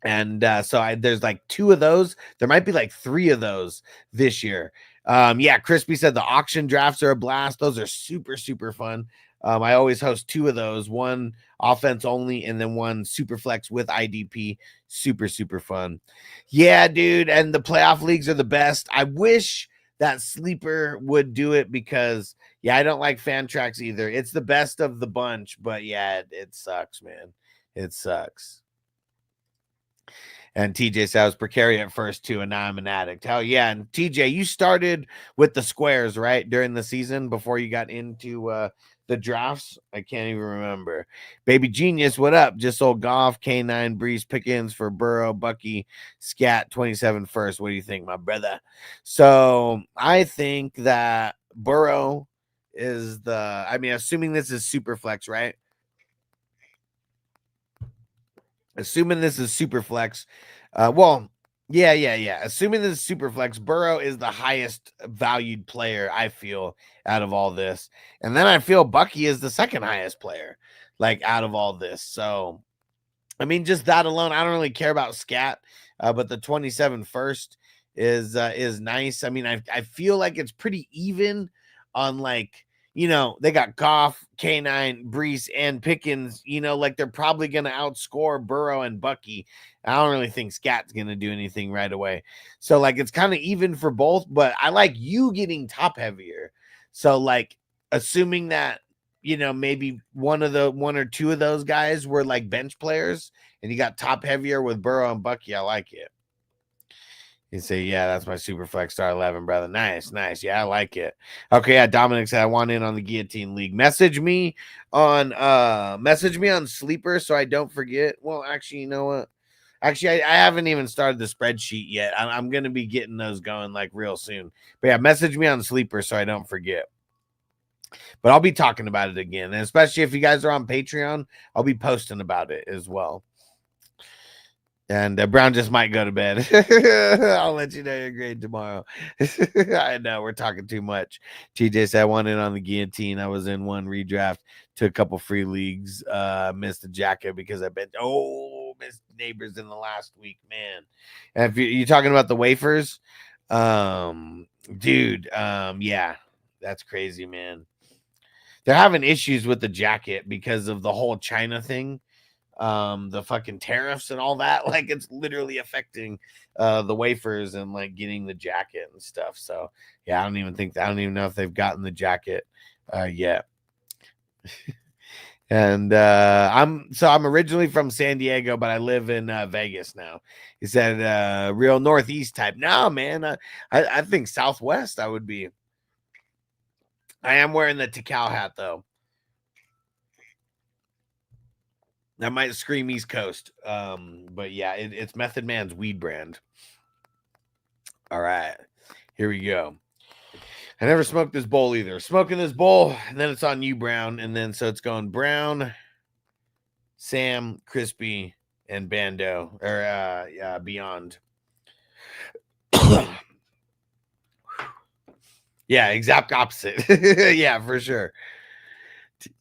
And there's like 2 of those. There might be like 3 of those this year. Yeah, Crispy said the auction drafts are a blast. Those are super, super fun. I always host 2 of those, one offense only and then one super flex with IDP. Super, super fun. Yeah, dude. And the playoff leagues are the best. I wish that Sleeper would do it because, yeah, I don't like fan tracks either. It's the best of the bunch, but yeah, it sucks, man. It sucks. And TJ said I was precarious at first too, and now I'm an addict. Hell yeah. And TJ, you started with the squares, right? During the season before you got into the drafts. I can't even remember. Baby Genius, what up? Just sold Goff, K9, Breeze, Pickens for Burrow, Bucky, Scat, 27 first. What do you think, my brother? So I think that Burrow is assuming this is super flex, right? Assuming this is super flex. Assuming this is super flex, Burrow is the highest valued player, I feel, out of all this. And then I feel Bucky is the second highest player, like, out of all this. So, I mean, just that alone, I don't really care about Scat, but the 27 first is nice. I mean, I feel like it's pretty even on, like, they got Goff, K9, Brees, and Pickens. Like, they're probably going to outscore Burrow and Bucky. I don't really think Scat's going to do anything right away. So, like, it's kind of even for both, but I like you getting top heavier. So, like, assuming that, maybe one or 2 of those guys were, like, bench players, and you got top heavier with Burrow and Bucky, I like it. You say, yeah, that's my super flex star 11, brother. Nice. Yeah, I like it. Okay, yeah, Dominic said I want in on the guillotine league. Message me on Sleeper so I don't forget. Well, actually, you know what? Actually, I haven't even started the spreadsheet yet. I'm gonna be getting those going like real soon. But yeah, message me on Sleeper so I don't forget. But I'll be talking about it again, and especially if you guys are on Patreon, I'll be posting about it as well. And Brown just might go to bed. I'll let you know your grade tomorrow. I know we're talking too much. TJ said I went in on the guillotine. I was in one redraft, took a couple free leagues, missed the jacket because missed neighbors in the last week, man. And if you're talking about the wafers, dude, yeah, that's crazy, man. They're having issues with the jacket because of the whole China thing. The fucking tariffs and all that, like, it's literally affecting the wafers and like getting the jacket and stuff. So yeah, I don't even know if they've gotten the jacket yet. And I'm originally from San Diego, but I live in Vegas now. He said real Northeast type. No, man, I think Southwest I would be. I am wearing the Tikal hat though. That might scream East Coast. But yeah, it's Method Man's weed brand. All right, here we go. I never smoked this bowl either. Smoking this bowl, and then it's on you, Brown. And then so it's going Brown, Sam, Crispy, and Bando, or Beyond. Yeah, exact opposite. Yeah, for sure.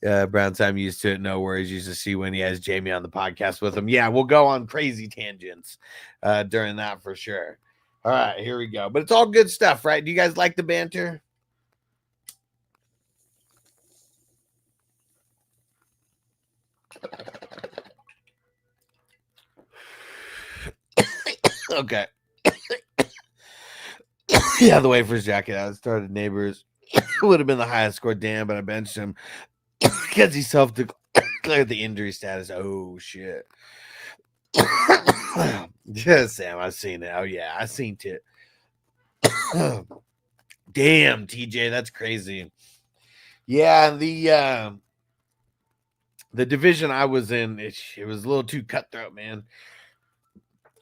Brown time used to it, no worries. Used to see when he has Jamie on the podcast with him. Yeah, we'll go on crazy tangents during that for sure. All right, here we go. But it's all good stuff, right? Do you guys like the banter? Okay. Yeah, the wafers jacket. I started neighbors. Would have been the highest score, damn, but I benched him because he self-declared the injury status. Oh shit. Yeah, Sam, I've seen it. Oh yeah, I seen it. Damn, TJ, that's crazy. Yeah, the division I was in, it was a little too cutthroat, man.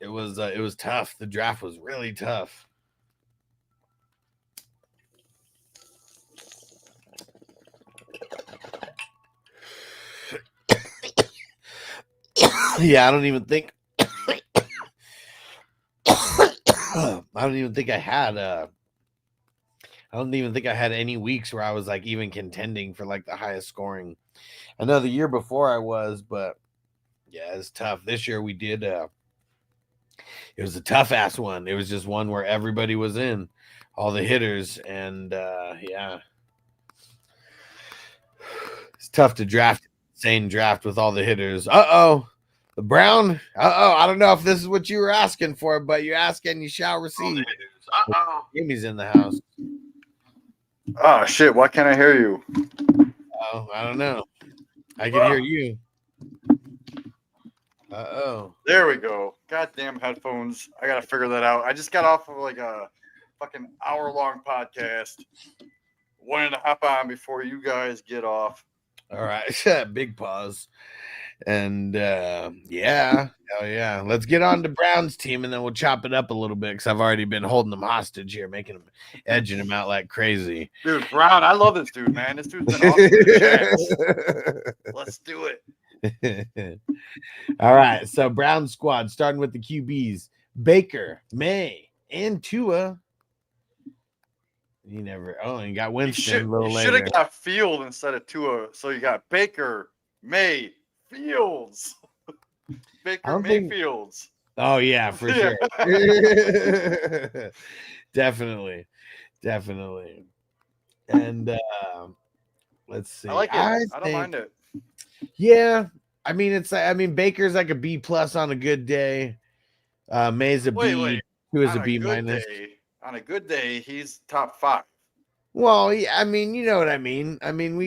It was tough. The draft was really tough. Yeah, I don't even think I had any weeks where I was like even contending for like the highest scoring. I know the year before I was, but yeah, it's tough. This year we did it was a tough ass one. It was just one where everybody was in, all the hitters, and yeah. It's tough to draft insane draft with all the hitters. The Brown. I don't know if this is what you were asking for, but you ask and you shall receive. Jimmy's in the house. Oh shit! Why can't I hear you? Oh, I don't know. I can hear you. There we go. Goddamn headphones. I gotta figure that out. I just got off of like a fucking hour-long podcast. Wanted to hop on before you guys get off. All right. Big pause. And yeah. Oh yeah. Let's get on to Brown's team and then we'll chop it up a little bit because I've already been holding them hostage here, edging them out like crazy. Dude, Brown, I love this dude, man. This dude's been awesome. Let's do it. All right. So Brown squad starting with the QBs: Baker, May, and Tua. You got Winston a little later. You should have got Field instead of Tua. So you got Baker, May, Fields. Baker, May, Fields. Oh, yeah, for sure. Definitely. And let's see. I like it. I don't mind it. Yeah. I mean, Baker's like a B+ on a good day. May's a B. Tua's a B-. On a good day, he's top 5. Well, yeah, I mean, you know what I mean. I mean,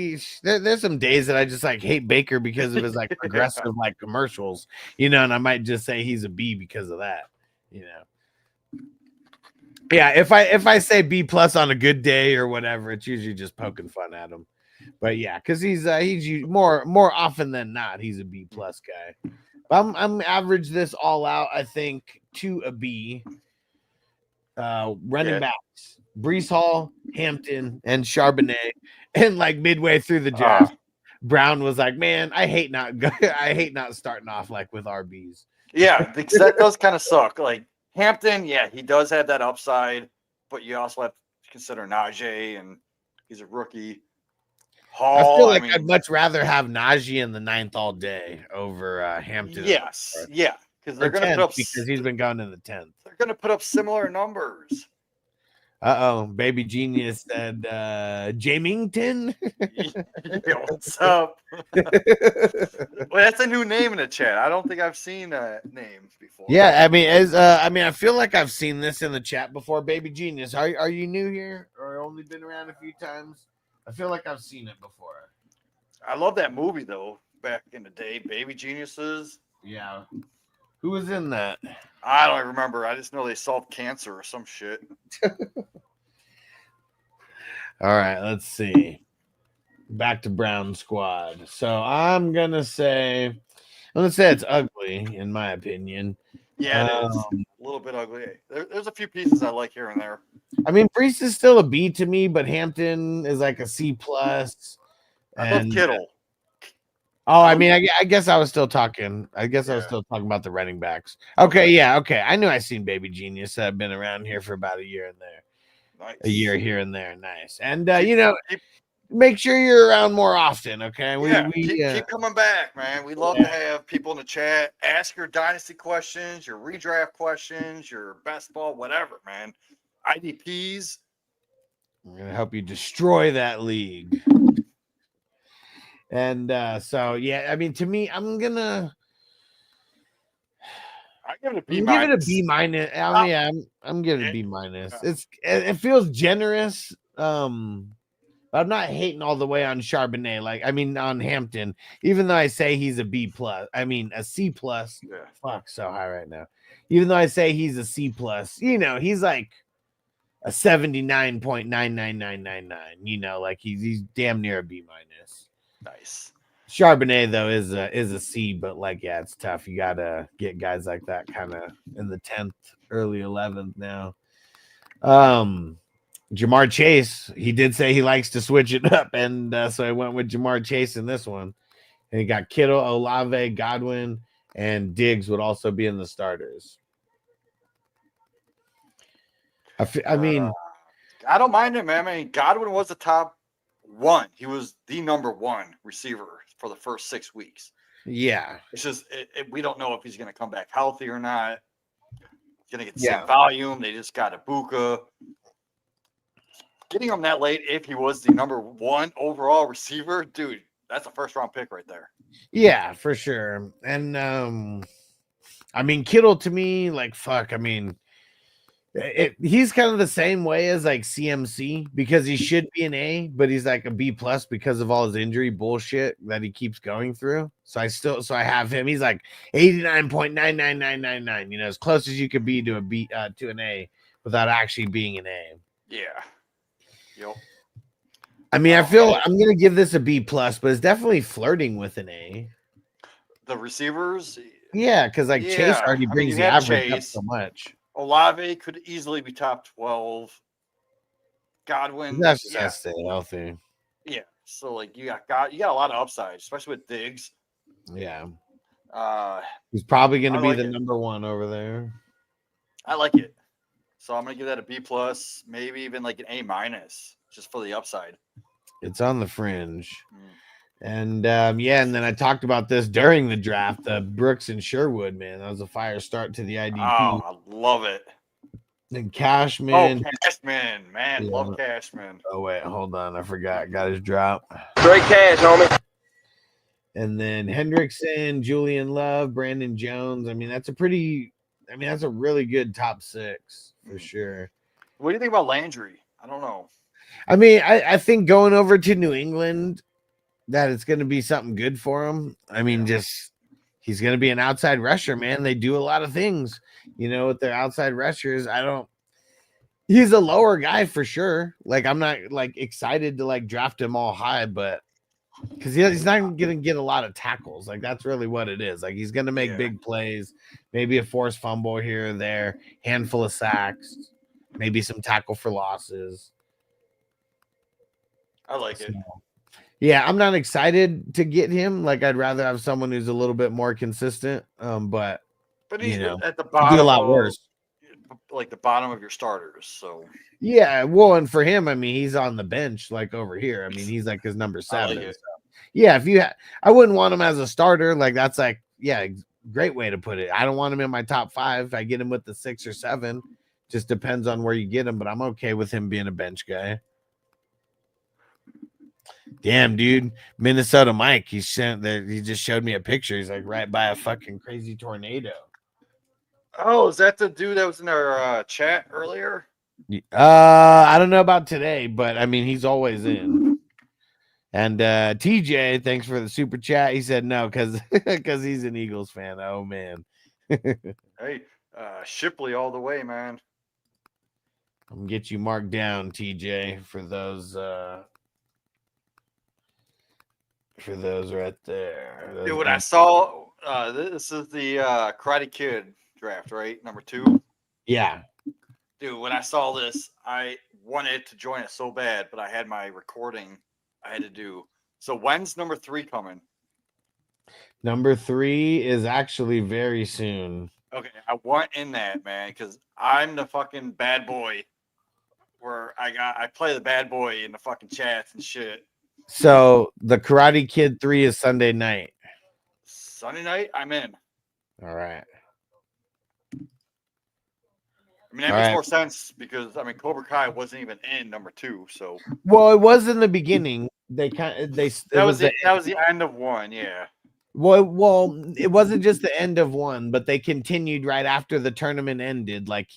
there's some days that I just like hate Baker because of his like progressive like commercials, and I might just say he's a B because of that, Yeah, if I say B+ on a good day or whatever, it's usually just poking fun at him. But yeah, because he's more often than not he's a B+ guy. I'm average this all out, I think, to a B. Running backs: Breece Hall, Hampton, and Charbonnet. And like midway through the draft, Brown was like, "Man, I hate not starting off like with RBs." Yeah, because that does kind of suck. Like Hampton, yeah, he does have that upside, but you also have to consider Najee, and he's a rookie. Hall, I feel like I'd much rather have Najee in the 9th all day over Hampton. Yes, yeah. Because they're going to put up because he's been gone in the 10th. They're going to put up similar numbers. Baby Genius said Jamington. Yo, what's up? Well, that's a new name in the chat. I don't think I've seen names before. Yeah, I mean, I feel like I've seen this in the chat before. Baby Genius, are you new here or only been around a few times? I feel like I've seen it before. I love that movie though. Back in the day, Baby Geniuses. Yeah. Who was in that? I don't remember. I just know they solved cancer or some shit. All right, let's see. Back to Brown squad. So I'm gonna say it's ugly in my opinion. Yeah, it is a little bit ugly. There's a few pieces I like here and there. I mean, Breece is still a B to me, but Hampton is like a C+. I love Kittle. Oh, I mean, I guess I was still talking. I was still talking about the running backs. Okay, yeah, okay. I knew I seen Baby Genius. I've been around here for about a year and there. Nice. A year here and there. Nice. And make sure you're around more often. Okay. Keep coming back, man. We love to have people in the chat. Ask your dynasty questions, your redraft questions, your best ball, whatever, man. IDPs. I'm gonna help you destroy that league. And so yeah, I mean, to me, I'm give it a B-. I'm giving it a B-. It feels generous. I'm not hating all the way on Charbonnet. On Hampton, even though I say he's a B+. I mean a C+. Yeah. Fuck, so high right now. Even though I say he's a C+, he's like a 79.99999. He's damn near a B-. Nice. Charbonnet though is a C, but like yeah, it's tough. You gotta get guys like that kind of in the 10th, early 11th now. Jamar Chase, he did say he likes to switch it up, and so I went with Jamar Chase in this one. And he got Kittle, Olave, Godwin, and Diggs would also be in the starters. I mean, I don't mind him, man. I mean, Godwin was the top one. He was the number one receiver for the first 6 weeks. yeah, It's just we don't know if he's going to come back healthy or not. He's going to get the same volume. They just got Ibuka. Getting him that late, if he was the number one overall receiver, dude, that's a first round pick right there. yeah, for sure. And I mean, Kittle to me, like fuck. I mean, he's kind of the same way as like CMC because he should be an A, but he's like a B plus because of all his injury bullshit that he keeps going through. So I have him. He's like 89.99999. You know, as close as you could be to a B to an A without actually being an A. Yeah. Yep. I mean, I feel I'm gonna give this a B plus, but it's definitely flirting with an A. The receivers, yeah, because like Chase already brings the average up so much. Olave could easily be top 12. Godwin, That's just has to stay healthy. Yeah, so like you got a lot of upside, especially with Diggs. Yeah, he's probably gonna be the number one over there. I like it. So I'm gonna give that a B plus, maybe even like an A minus, just for the upside. It's on the fringe. And and then I talked about this during the draft. Brooks and Sherwood, man, that was a fire start to the IDP. Oh, I love it. And Cashman. Oh, Cashman, man, love Cashman. Oh wait, hold on, I forgot. Got his drop. Straight cash, homie. And then Hendrickson, Julian Love, Brandon Jones. I mean, that's a really good top 6 for sure. What do you think about Landry? I don't know. I mean, I think going over to New England, that it's going to be something good for him. I mean, just he's going to be an outside rusher, man. They do a lot of things, you know, with their outside rushers. He's a lower guy for sure. Like, I'm not like excited to like draft him all high, but because he's not going to get a lot of tackles. Like, that's really what it is. Like, he's going to make big plays, maybe a forced fumble here or there, handful of sacks, maybe some tackle for losses. I like it. Yeah, I'm not excited to get him. Like, I'd rather have someone who's a little bit more consistent. But he's at the bottom. Do a lot worse. Like the bottom of your starters. So yeah, well, and for him, I mean, he's on the bench, like over here. I mean, he's like his number 7. Like so, yeah, I wouldn't want him as a starter. Like, that's like, great way to put it. I don't want him in my top 5. I get him with the 6 or 7. Just depends on where you get him, but I'm okay with him being a bench guy. Damn, dude, Minnesota Mike. He just showed me a picture. He's like right by a fucking crazy tornado. Oh, is that the dude that was in our chat earlier? I don't know about today, but I mean, he's always in. And TJ, thanks for the super chat. He said no because he's an Eagles fan. Oh man. Hey, Shipley all the way, man. I'm gonna get you marked down, TJ, for those right there. Dude, when I saw this is the Karate Kid draft, right? Number 2. Yeah. Dude, when I saw this, I wanted to join it so bad, but I had my recording I had to do. So when's number 3 coming? Number 3 is actually very soon. Okay, I want in that, man, because I'm the fucking bad boy. Where I play the bad boy in the fucking chats and shit. So the Karate Kid 3 is Sunday night. Sunday night, I'm in. All right. I mean, that makes more sense because I mean, Cobra Kai wasn't even in number 2, so. Well, it was in the beginning. That was the end of 1, yeah. Well, it wasn't just the end of 1, but they continued right after the tournament ended. Like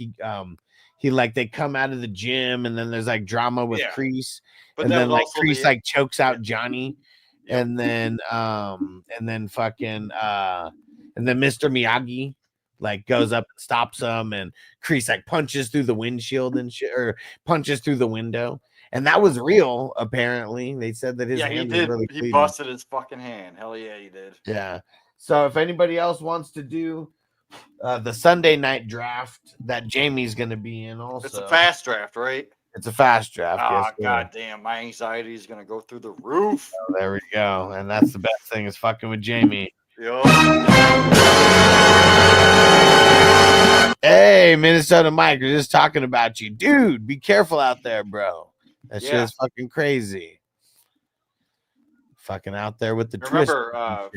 they come out of the gym and then there's like drama with Kreese, but and then like Kreese like chokes out Johnny, and then fucking and then Mr. Miyagi like goes up and stops him, and Kreese like punches through the windshield and shit, or punches through the window, And that was real, apparently. They said that his Yeah, he hand was did. really He bleeding. busted his fucking hand. Hell yeah, he did. Yeah. So if anybody else wants to do the Sunday night draft that Jamie's going to be in also. It's a fast draft, right? It's a fast draft. Ah, Yes, goddamn. My anxiety is going to go through the roof. Oh, there we go. And that's the best thing is fucking with Jamie. Yo. Hey, Minnesota Mike, we're just talking about you. Dude, be careful out there, bro. That shit is fucking crazy. Fucking out there with the Remember,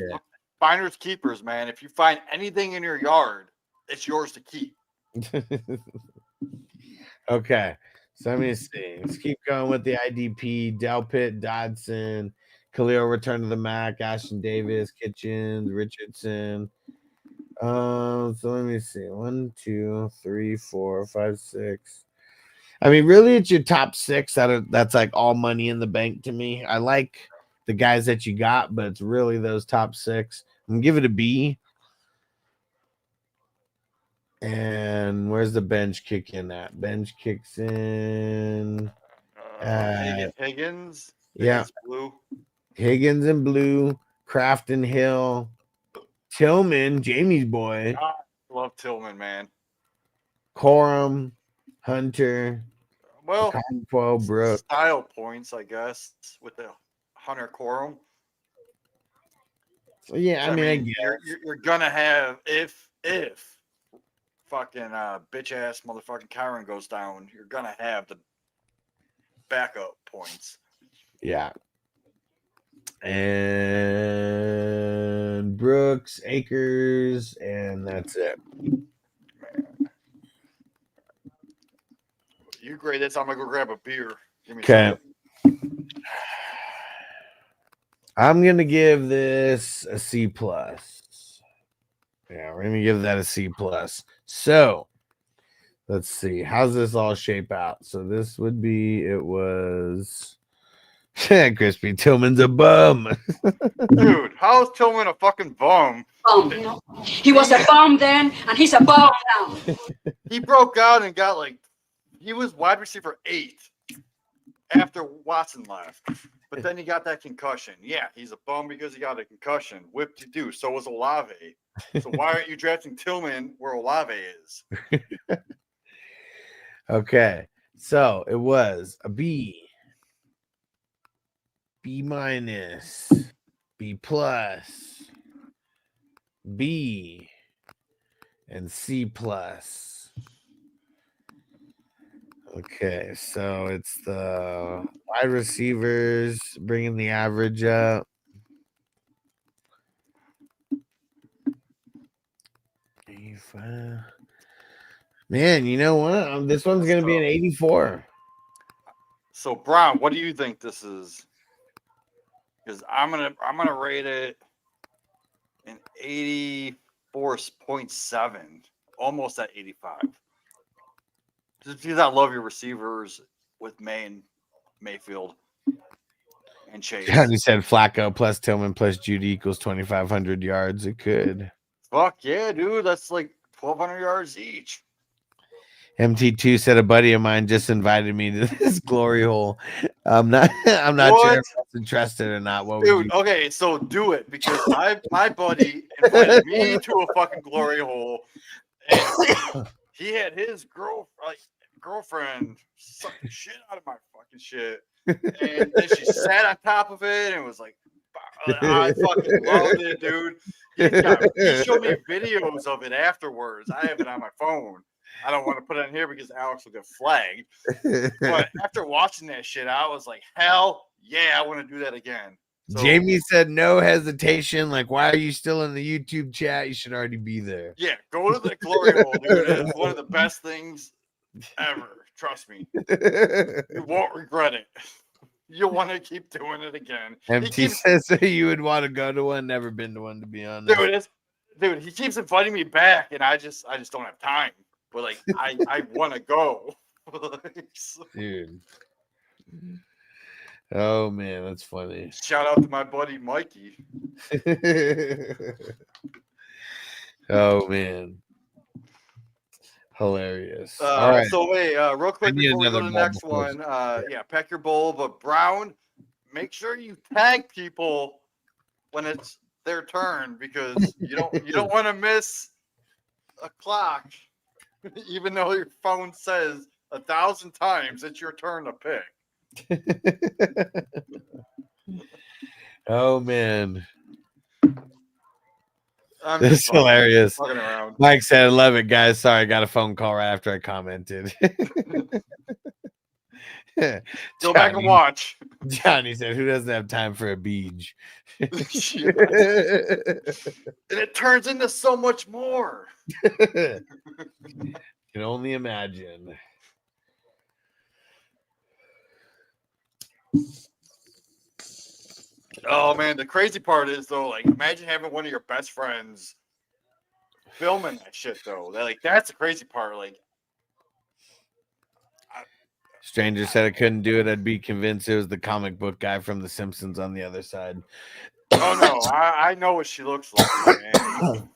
finders keepers, man. If you find anything in your yard, it's yours to keep. Okay. So let me see. Let's keep going with the IDP. Delpit, Dodson, Khalil, Return to the Mac, Ashton Davis, Kitchens, Richardson. So let me see. 1, 2, 3, 4, 5, 6. I mean, really, it's your top 6 that's like all money in the bank to me. I like the guys that you got, but it's really those top 6. I'm gonna give it a B. And where's the bench kick in at? Bench kicks in. Higgins. Yeah. Blue. Higgins and Blue. Kraft and Hill. Tillman, Jamie's boy. I love Tillman, man. Corum, Hunter. Well, Conquo, Brooks. Style points, I guess, with the Hunter Corum. So, yeah, I mean, I guess. You're gonna have if fucking bitch ass motherfucking Kyron goes down, you're gonna have the backup points. Yeah. And Brooks, Akers, and that's it. Man. You grade this. I'm gonna go grab a beer. Give me Okay. I'm gonna give this a C plus. Yeah, we're gonna give that a C plus. So let's see. How's this all shape out? So this would be it was Crispy Tillman's a bum. Dude, how is Tillman a fucking bum? Bum. He was a bum then, and he's a bum now. He broke out and got he was wide receiver 8 after Watson left. But then he got that concussion. Yeah, he's a bum because he got a concussion. Whipped you do. So was Olave. So why aren't you drafting Tillman where Olave is? Okay. So it was a B. B minus, B plus, B, and C plus. Okay, so it's the wide receivers bringing the average up. 85. Man, you know what? This one's going to be an 84. So, Brown, what do you think this is? Because I'm gonna rate it an 84.7, almost at 85. Just because I love your receivers with Mayfield, and Chase. Johnny said Flacco plus Tillman plus Judy equals 2,500 yards. It could. Fuck yeah, dude! That's like 1,200 yards each. MT2 said a buddy of mine just invited me to this glory hole. I'm not What? sure if that's interested or not. What Dude, would you... okay, so do it because my buddy invited me to a fucking glory hole, and he had his girlfriend suck the shit out of my fucking shit, and then she sat on top of it and was like, I fucking loved it, dude. He showed me videos of it afterwards. I have it on my phone. I don't want to put it in here because Alex will get flagged. But after watching that shit, I was like, hell yeah, I want to do that again. So, Jamie said no hesitation. Like, why are you still in the YouTube chat? You should already be there. Yeah, go to the glory hole, dude. It's one of the best things ever. Trust me. You won't regret it. You'll want to keep doing it again. MT says that you would want to go to one. Never been to one, to be honest. Dude, he keeps inviting me back, and I just don't have time. But like, I want to go. Dude. Oh man, that's funny. Shout out to my buddy Mikey. Oh man. Hilarious. All right. So wait, real quick need before we go another to the bowl next before one. Yeah, pack your bowl. But Brown, make sure you tag people when it's their turn because you don't want to miss a clock, even though your phone says 1,000 times it's your turn to pick. Oh man. I'm This just is hilarious. fucking around. Mike said, I love it, guys. Sorry, I got a phone call right after I commented. Go back and watch. Johnny said, who doesn't have time for a beach? And it turns into so much more. Can only imagine. Oh man, the crazy part is though, like imagine having one of your best friends filming that shit though. That's the crazy part. Like Stranger said I couldn't do it. I'd be convinced it was the comic book guy from The Simpsons on the other side. oh no, I know what she looks like, man.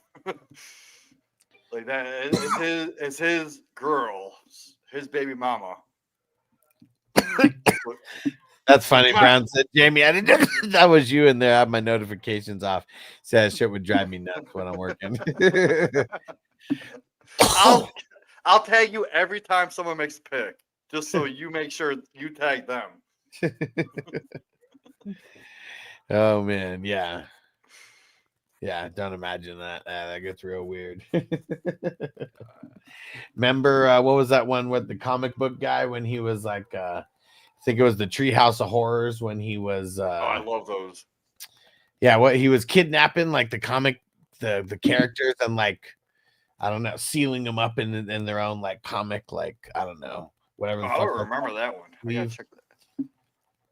Like that is his girl, his baby mama. That's funny. Brown said, Jamie, I didn't know that was you in there. I have my notifications off. Said that shit would drive me nuts when I'm working. I'll tag you every time someone makes a pick, just so you make sure you tag them. Oh man, yeah. Yeah, don't imagine that. That gets real weird. Remember what was that one with the comic book guy when he was like I think it was the Treehouse of Horrors when he was I love those. Yeah, what he was kidnapping like the comic the characters and like I don't know, sealing them up in their own like comic, like I don't know, whatever. I don't remember that one. I gotta check that.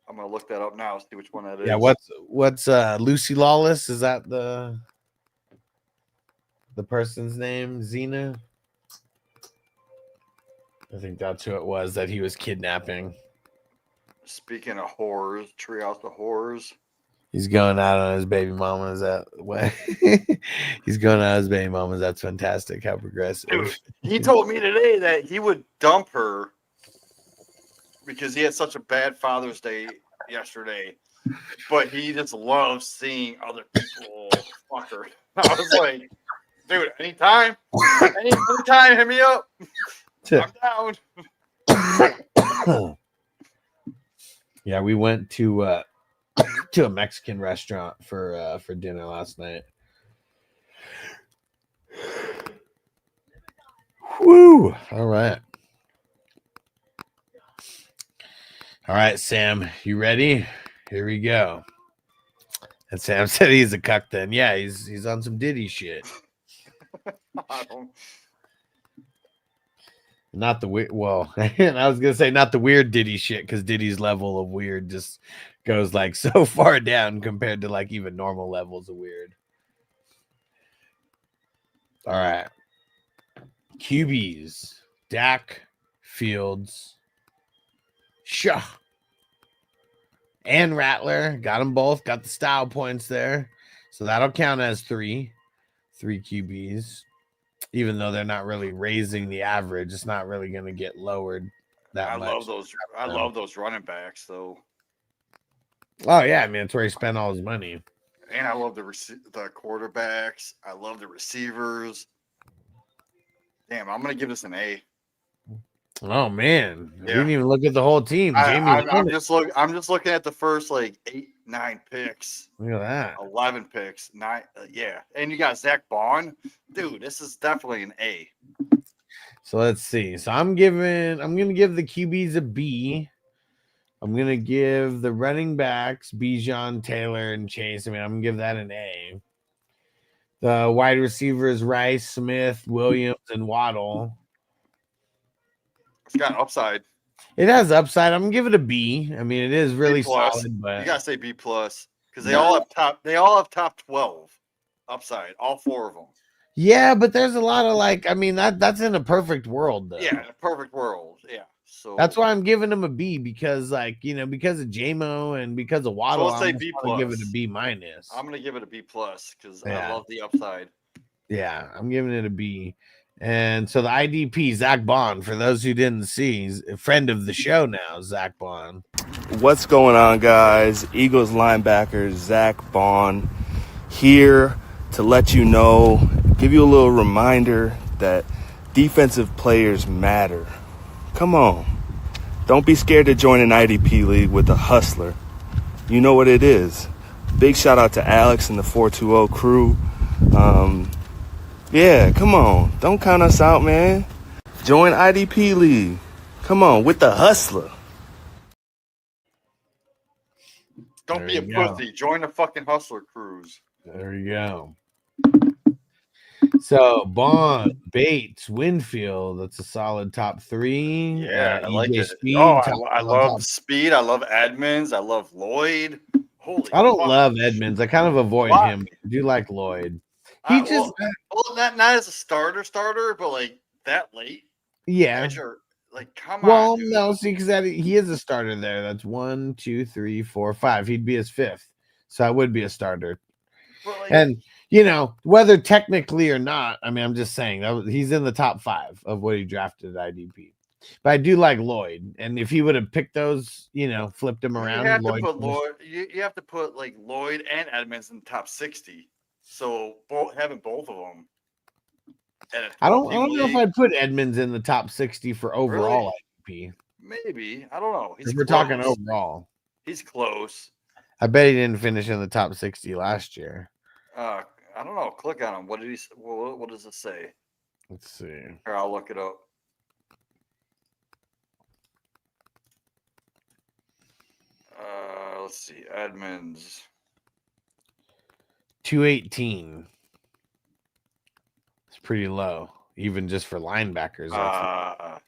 I'm gonna look that up now, see which one that is. Yeah, what's Lucy Lawless? Is that the person's name? Xena? I think that's who it was that he was kidnapping. Speaking of horrors, Treehouse of Horrors. He's going out on his baby mama. Is that what? He's going out on his baby mama. That's fantastic. How progressive. Dude, he told me today that he would dump her because he had such a bad Father's Day yesterday, but he just loves seeing other people fuck her. I was like, dude, anytime, hit me up. I'm down. Yeah, we went to a Mexican restaurant for dinner last night. Woo! All right, Sam, you ready? Here we go. And Sam said he's a cuck. Then, yeah, he's on some Diddy shit. Not the weird. Well, and I was gonna say not the weird Diddy shit because Diddy's level of weird just goes like so far down compared to like even normal levels of weird. All right, QBs: Dak, Fields, Shaw, and Rattler. Got them both. Got the style points there, so that'll count as three QBs. Even though they're not really raising the average, it's not really going to get lowered that much. I love those running backs, though. Oh yeah, I mean that's where he spent all his money. And I love the quarterbacks. I love the receivers. Damn, I'm gonna give this an A. Oh man, yeah. We didn't even look at the whole team. I'm just looking at the first like 8-9 picks. Look at that. 11 picks. 9. Yeah, and you got Zach Bond, dude. This is definitely an A. So let's see. So I'm gonna give the QBs a B. I'm gonna give the running backs Bijan, Taylor, and Chase. I mean, I'm gonna give that an A. The wide receivers Rice, Smith, Williams, and Waddle. It's got upside. It has upside. I'm gonna give it a B. I mean, it is really solid, but you gotta say B plus because they all have top 12 upside. All 4 of them. Yeah, but there's a lot of like. I mean, that's in a perfect world, though. Yeah, in a perfect world. Yeah. So that's why I'm giving them a B because, like, because of JMO and because of Waddle. So let's say B plus. Give it a B minus. I'm gonna give it a B plus because I love the upside. Yeah, I'm giving it a B. And so the IDP, Zach Bond, for those who didn't see, he's a friend of the show now, Zach Bond. What's going on, guys? Eagles linebacker Zach Bond here to let you know, give you a little reminder that defensive players matter. Come on. Don't be scared to join an IDP league with a hustler. You know what it is. Big shout out to Alex and the 420 crew. Yeah, come on. Don't count us out, man. Join IDP league. Come on, with the hustler. Don't be a pussy. Join the fucking hustler cruise. There you go. So Bond, Bates, Winfield. That's a solid top three. Yeah, I like EJ it. Speed, I love Speed. I love Edmonds. I love Lloyd. Holy I don't fuck. love Edmonds. I kind of avoid him. I do like Lloyd. He just not as a starter, but like that late. Yeah. Sure. Like, come well, on. Dude. No, see, because he is a starter there. That's 1, 2, 3, 4, 5. He'd be his fifth, so I would be a starter. Like, and you know, whether technically or not, I mean, I'm just saying that he's in the top 5 of what he drafted at IDP. But I do like Lloyd, and if he would have picked those, you know, flipped him around, you have to put Lloyd. You have to put like Lloyd and Edmonds in the top 60. So having both of them. I don't know if I'd put Edmonds in the top 60 for overall IDP. Maybe. I don't know. We're talking overall. He's close. I bet he didn't finish in the top 60 last year. I don't know. Click on him. What did he? What does it say? Let's see. Here, I'll look it up. Let's see. Edmonds. 218. It's pretty low, even just for linebackers.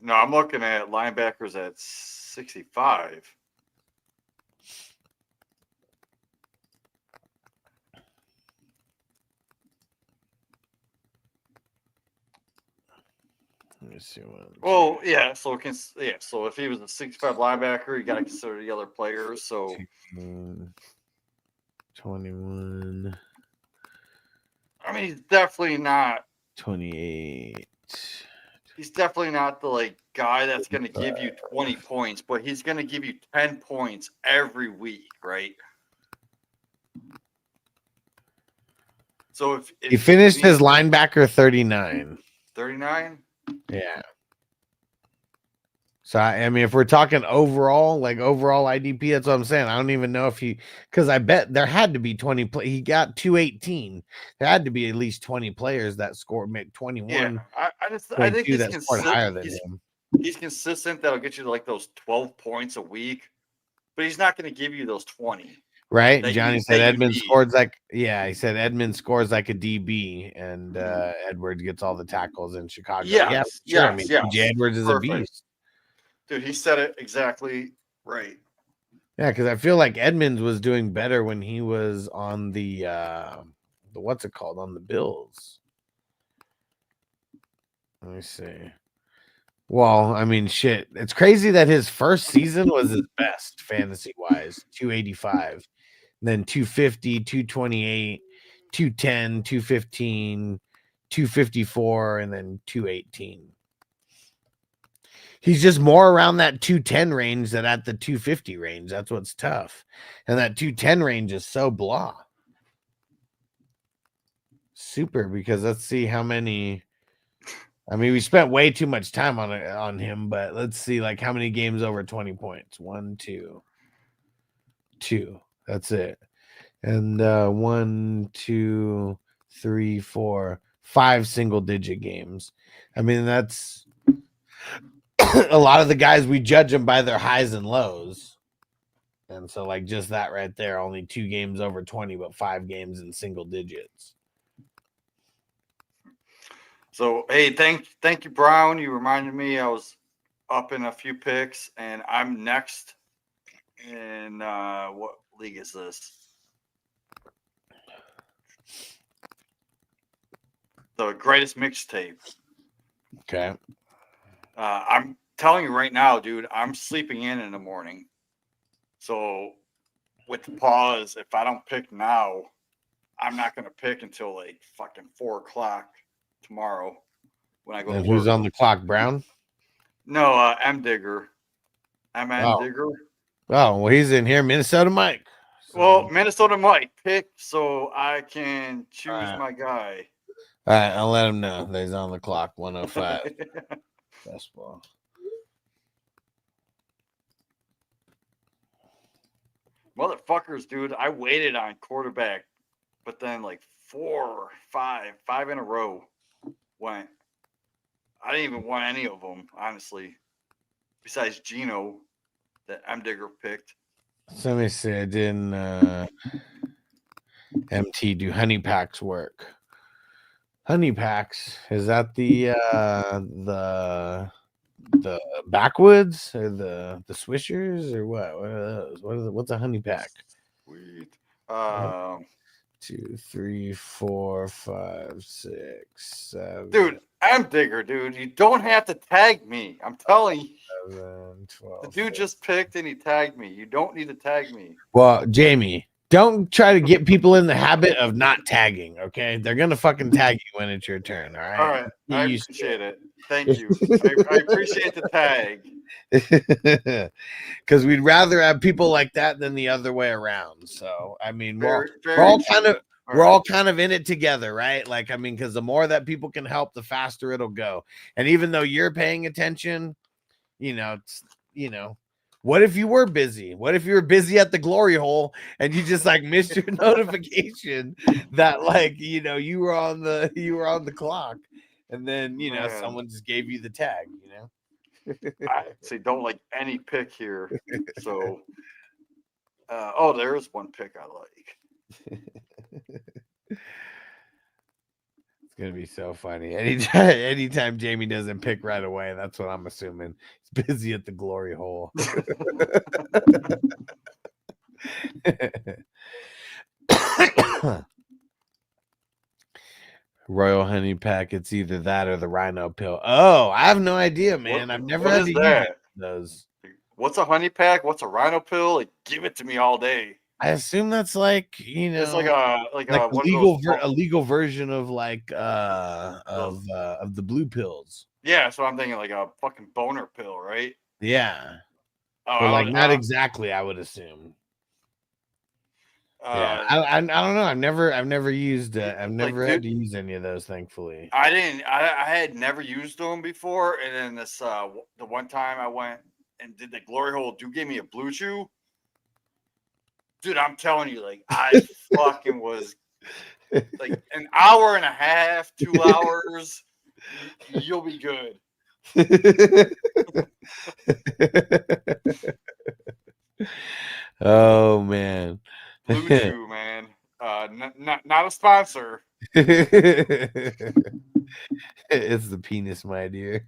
No, I'm looking at linebackers at 65. Let me see what. Well, yeah. So So if he was a 65 linebacker, you got to consider the other players. So 21. I mean, he's definitely not 28. He's definitely not the guy that's going to give you 20 points, but he's going to give you 10 points every week, right? So if he finished his linebacker 39. 39? Yeah. So I mean, if we're talking overall IDP, that's what I'm saying. I don't even know if because I bet there had to be 20 he got 218. There had to be at least 20 players that scored 21. Yeah, I think he's consistent. Higher than him. He's consistent. That'll get you to those 12 points a week, but he's not going to give you those 20. Right? Johnny said Edmonds scores he said Edmonds scores like a DB, and Edwards gets all the tackles in Chicago. Yeah, sure. I mean, TJ Edwards is a beast. Dude, he said it exactly right. Yeah, because I feel like Edmonds was doing better when he was on the what's it called, on the Bills. Let me see. Well, I mean, shit. It's crazy that his first season was his best fantasy-wise, 285. Then 250, 228, 210, 215, 254, and then 218. He's just more around that 210 range than at the 250 range. That's what's tough. And that 210 range is so blah. Super, because let's see how many. I mean, we spent way too much time on him, but let's see how many games over 20 points. 1, 2. That's it. And 1, 2, 3, 4, 5 single-digit games. I mean, that's a lot of the guys, we judge them by their highs and lows. And so, just that right there, only 2 games over 20, but 5 games in single digits. So, hey, thank you, Brown. You reminded me I was up in a few picks, and I'm next in what league is this? The greatest mixtape. Okay. I'm telling you right now, dude, I'm sleeping in the morning. So with the pause, if I don't pick now, I'm not going to pick until fucking 4:00 tomorrow when I go And to work. who's on the clock, Brown? No, M Digger. MN Oh. Digger. Oh, well, he's in here, Minnesota Mike. So, Well, Minnesota Mike picked so I can choose my guy. all right, I'll let him know that he's on the clock. 105. Best ball. Motherfuckers, dude. I waited on quarterback, but then like 4, 5 in a row went. I didn't even want any of them, honestly. Besides Gino, that M Digger picked. So let me see. I didn't MT do honey packs work. Honey packs, is that the backwoods or the swishers or what? What are those? What's a honey pack? Sweet. 2, 3, 4, 5, 6, 7. Dude, M Digger, dude. You don't have to tag me. I'm telling you. 11, 12. The dude just picked and he tagged me. You don't need to tag me. Well, Jamie, don't try to get people in the habit of not tagging, okay? They're gonna fucking tag you when it's your turn, all right? All right. I appreciate it. Thank you. I appreciate the tag. Because we'd rather have people like that than the other way around. So I mean, we're all kind of in it together, right? Like, I mean, because the more that people can help, the faster it'll go. And even though you're paying attention, what if you were busy? What if you were busy at the glory hole and you just like missed your notification that like you were on the clock, and then someone just gave you the tag, I say don't like any pick here. So oh, there is one pick I like. It's gonna be so funny. Anytime Jamie doesn't pick right away, that's what I'm assuming. He's busy at the glory hole. Royal honey pack. It's either that or the rhino pill. Oh, I have no idea, man. I've never had to use those. What's a honey pack? What's a rhino pill? Like, give it to me all day. I assume that's like it's like a legal version of like of the blue pills. Yeah, so I'm thinking like a fucking boner pill, right? Yeah. Oh, like not exactly, I would assume. Yeah, I don't know. I've never used. I've never had to use any of those, thankfully. I didn't. I had never used them before, and then this the one time I went and did the glory hole, dude gave me a blue chew. Dude, I'm telling you, like I fucking was like an hour and a half, 2 hours. You'll be good. Oh man. Blue Chew, man. Not a sponsor. It's the penis, my dear.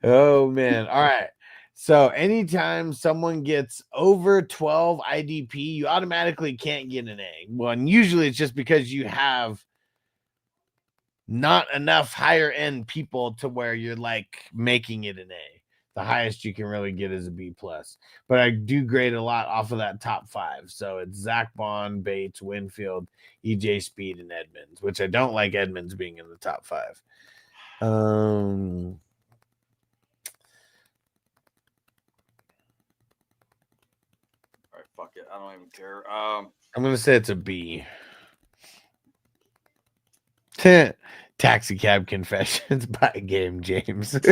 Oh man. All right. So anytime someone gets over 12 IDP, you automatically can't get an A. Well, and usually it's just because you have not enough higher end people to where you're like making it an A. The highest you can really get is a B+. But I do grade a lot off of that top 5. So it's Zach Bond, Bates, Winfield, EJ Speed, and Edmonds, which I don't like Edmonds being in the top 5. All right, fuck it. I don't even care. I'm gonna say it's a B. Taxi Cab Confessions by Game James. Damn,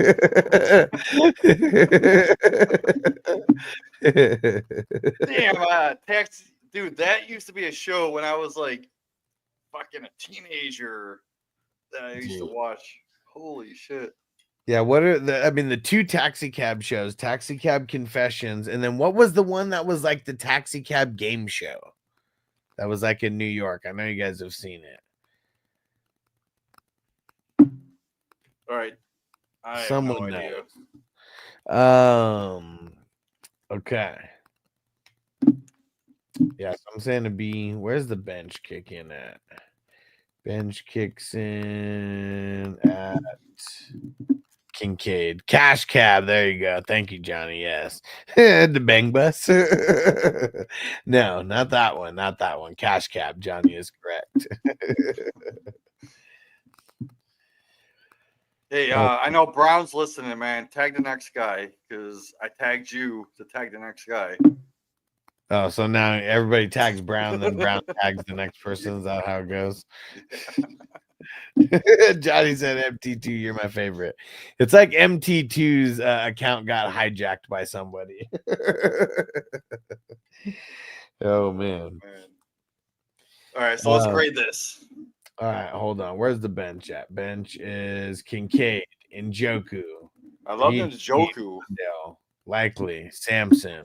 Taxi, dude, that used to be a show when I was like fucking a teenager that I used to watch. Holy shit. Yeah, what are the 2 taxi cab shows, Taxi Cab Confessions, and then what was the one that was like the taxi cab game show? That was like in New York. I know you guys have seen it. All right. I Someone have no knows. Okay. Yeah, so I'm saying to B. Where's the bench kick in at? Bench kicks in at Kincaid. Cash Cab. There you go. Thank you, Johnny. Yes. The Bang Bus. No, not that one. Not that one. Cash Cab. Johnny is correct. Hey, I know Brown's listening, man. Tag the next guy because I tagged you to tag the next guy. Oh, so now everybody tags Brown, then Brown tags the next person. Is that how it goes? Johnny said MT2, you're my favorite. It's like MT2's account got hijacked by somebody. Oh, man. All right, so let's grade this. All right, hold on. Where's the bench at? Bench is Kincaid, Njoku. I love Njoku. Likely, Samson.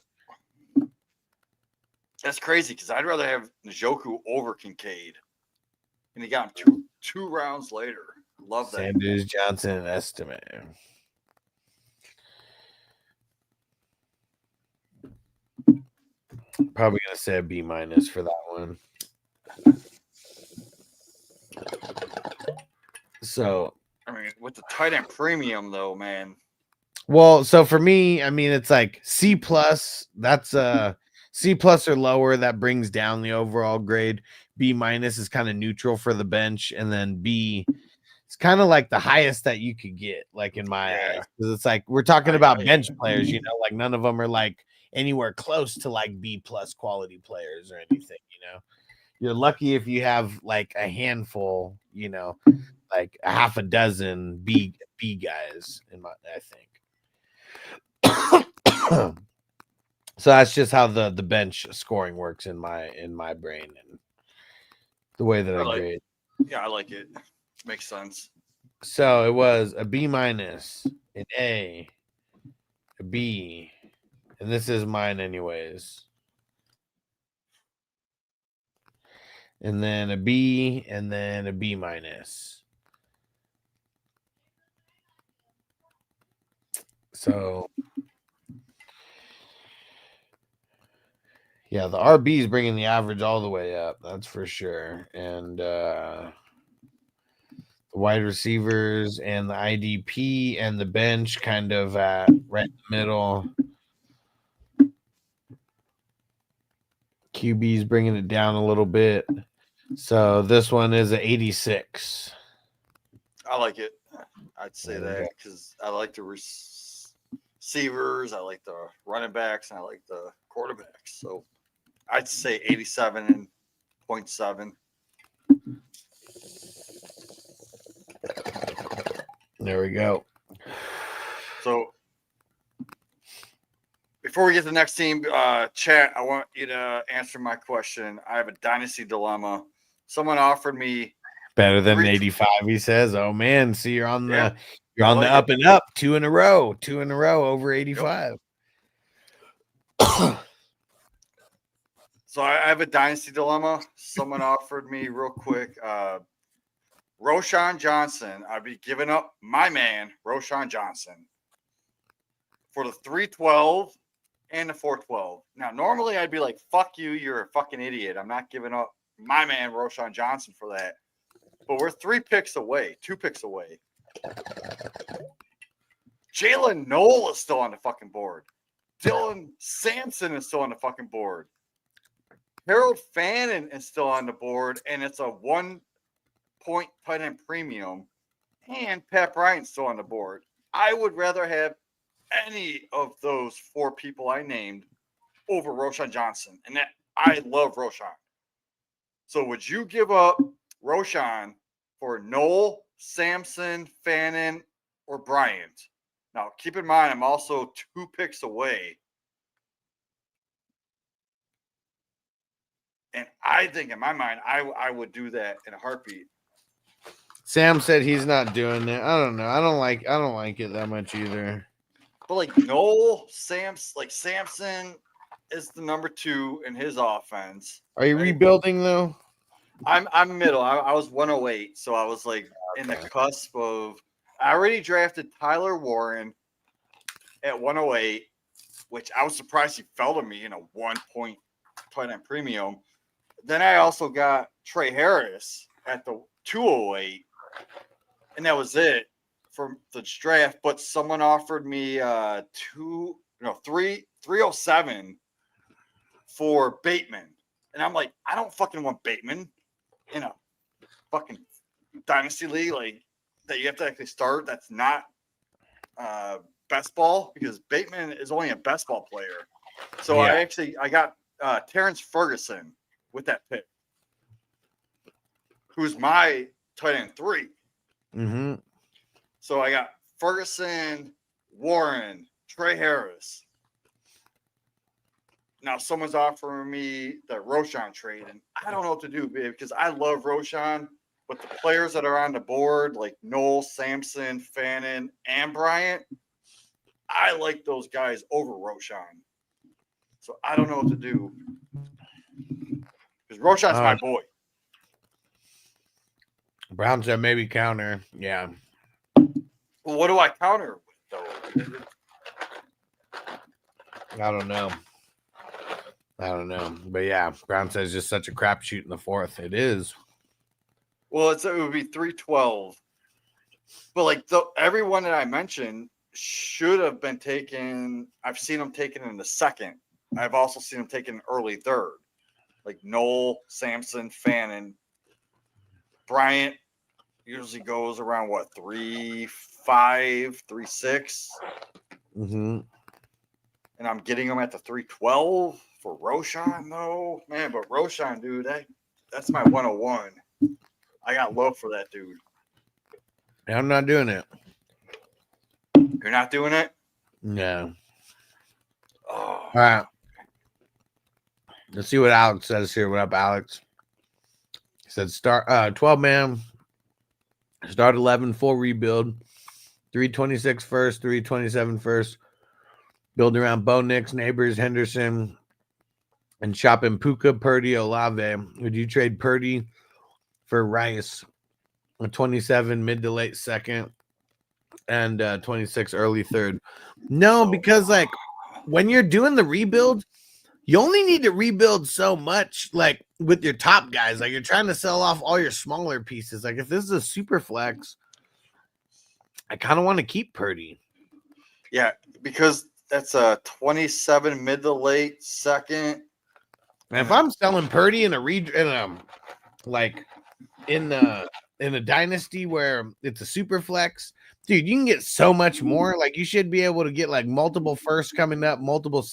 That's crazy because I'd rather have Njoku over Kincaid. And he got him two rounds later. Love that. Sanders, Johnson, estimate. Probably gonna say a B- for that one. So, I mean, with the tight end premium though, man. Well, so for me, I mean, it's like C+. That's C+ or lower. That brings down the overall grade. B- is kind of neutral for the bench, and then B, it's kind of like the highest that you could get, like in my eyes, because it's like we're talking about bench players, you know, like none of them are like anywhere close to like B+ quality players or anything, you know. You're lucky if you have like a handful, you know, like a half a dozen B guys I think. So that's just how the bench scoring works in my brain and the way that I grade. Yeah, I like it. Makes sense. So it was a B-, an A, a B, and this is mine anyways. And then a B, and then a B-. So yeah, the RB is bringing the average all the way up. That's for sure. And the wide receivers and the IDP and the bench kind of right in the middle. QB is bringing it down a little bit. So this one is an 86. I like it. I'd say that because I like the receivers, I like the running backs, and I like the quarterbacks. So I'd say 87.7. There we go. So before we get to the next team, chat, I want you to answer my question. I have a dynasty dilemma. Someone offered me better than 85, he says. Oh man, see, you're on the up and up, two in a row over 85. Yep. So I have a dynasty dilemma. Someone offered me real quick. Roschon Johnson. I'd be giving up my man, Roschon Johnson, for the 312 and the 412. Now, normally I'd be like, fuck you, you're a fucking idiot. I'm not giving up my man, Roschon Johnson, for that. But we're 2 picks away. Jalen Noel is still on the fucking board. Dylan Sampson is still on the fucking board. Harold Fannin is still on the board, and it's a 1-point tight end premium. And Pat Bryant's still on the board. I would rather have any of those 4 people I named over Roschon Johnson. And that I love Roschon. So would you give up Roschon for Noel, Sampson, Fannin, or Bryant? Now, keep in mind, I'm also 2 picks away. And I think in my mind, I would do that in a heartbeat. Sam said he's not doing it. I don't know. I don't like it that much either. But like Noel, Sampson is the number 2 in his offense. Are you rebuilding though? I'm middle. I was 108, so I was like in the cusp of. I already drafted Tyler Warren at 108, which I was surprised he fell to me in a 1-point tight end premium. Then I also got Trey Harris at the 208, and that was it for the draft. But someone offered me 307 for Bateman, and I'm like, I don't fucking want Bateman in a fucking dynasty league. Like, that you have to actually start that's not best ball, because Bateman is only a best ball player. So I got Terrence Ferguson with that pick, who's my tight end 3. Mm-hmm. So I got Ferguson, Warren, Trey Harris. Now someone's offering me the Roschon trade, and I don't know what to do, babe, because I love Roschon, but the players that are on the board, like Noel, Sampson, Fannin, and Bryant, I like those guys over Roschon. So I don't know what to do, because Roschon's my boy. Brown said maybe counter. Yeah. Well, what do I counter with, though? I don't know. But yeah, Brown says just such a crapshoot in the 4th. It is. Well, it would be 312. But like everyone that I mentioned should have been taken. I've seen them taken in the 2nd. I've also seen them taken early 3rd. Like Noel, Sampson, Fannin. Bryant usually goes around 3.5, 3.6. Mm-hmm. And I'm getting them at the 312 for Roschon, though. Man, but Roschon, dude, that's my 101. I got love for that dude. I'm not doing it. You're not doing it? No. Oh. All right. Let's see what Alex says here. What up, Alex? He said start 12-man, start 11, full rebuild, 326 first, 327 first, build around Bo Nix, Neighbors, Henderson, and shopping Puka, Purdy, Olave. Would you trade Purdy for Rice, a 27 mid to late 2nd, and 26 early 3rd? No, because like when you're doing the rebuild, you only need to rebuild so much, like with your top guys. Like you're trying to sell off all your smaller pieces. Like if this is a super flex, I kind of want to keep Purdy. Yeah, because that's a 27 mid to late 2nd. And if I'm selling Purdy in a dynasty where it's a super flex, dude, you can get so much more. Like you should be able to get like multiple firsts coming up, multiple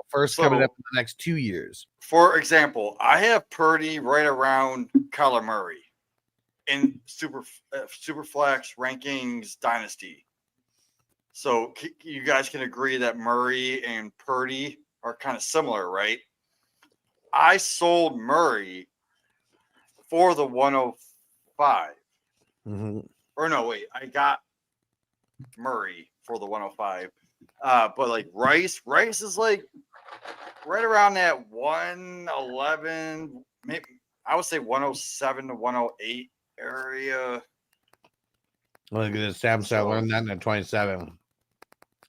firsts coming up in the next 2 years. For example, I have Purdy right around Kyler Murray in super flex rankings dynasty. So you guys can agree that Murray and Purdy are kind of similar, right? I sold Murray for the 105. Mm-hmm. Or no, wait, I got Murray for the 105. But like Rice is like right around that 111, maybe I would say 107 to 108 area. Look at this, Sam. So I learned that in the 27.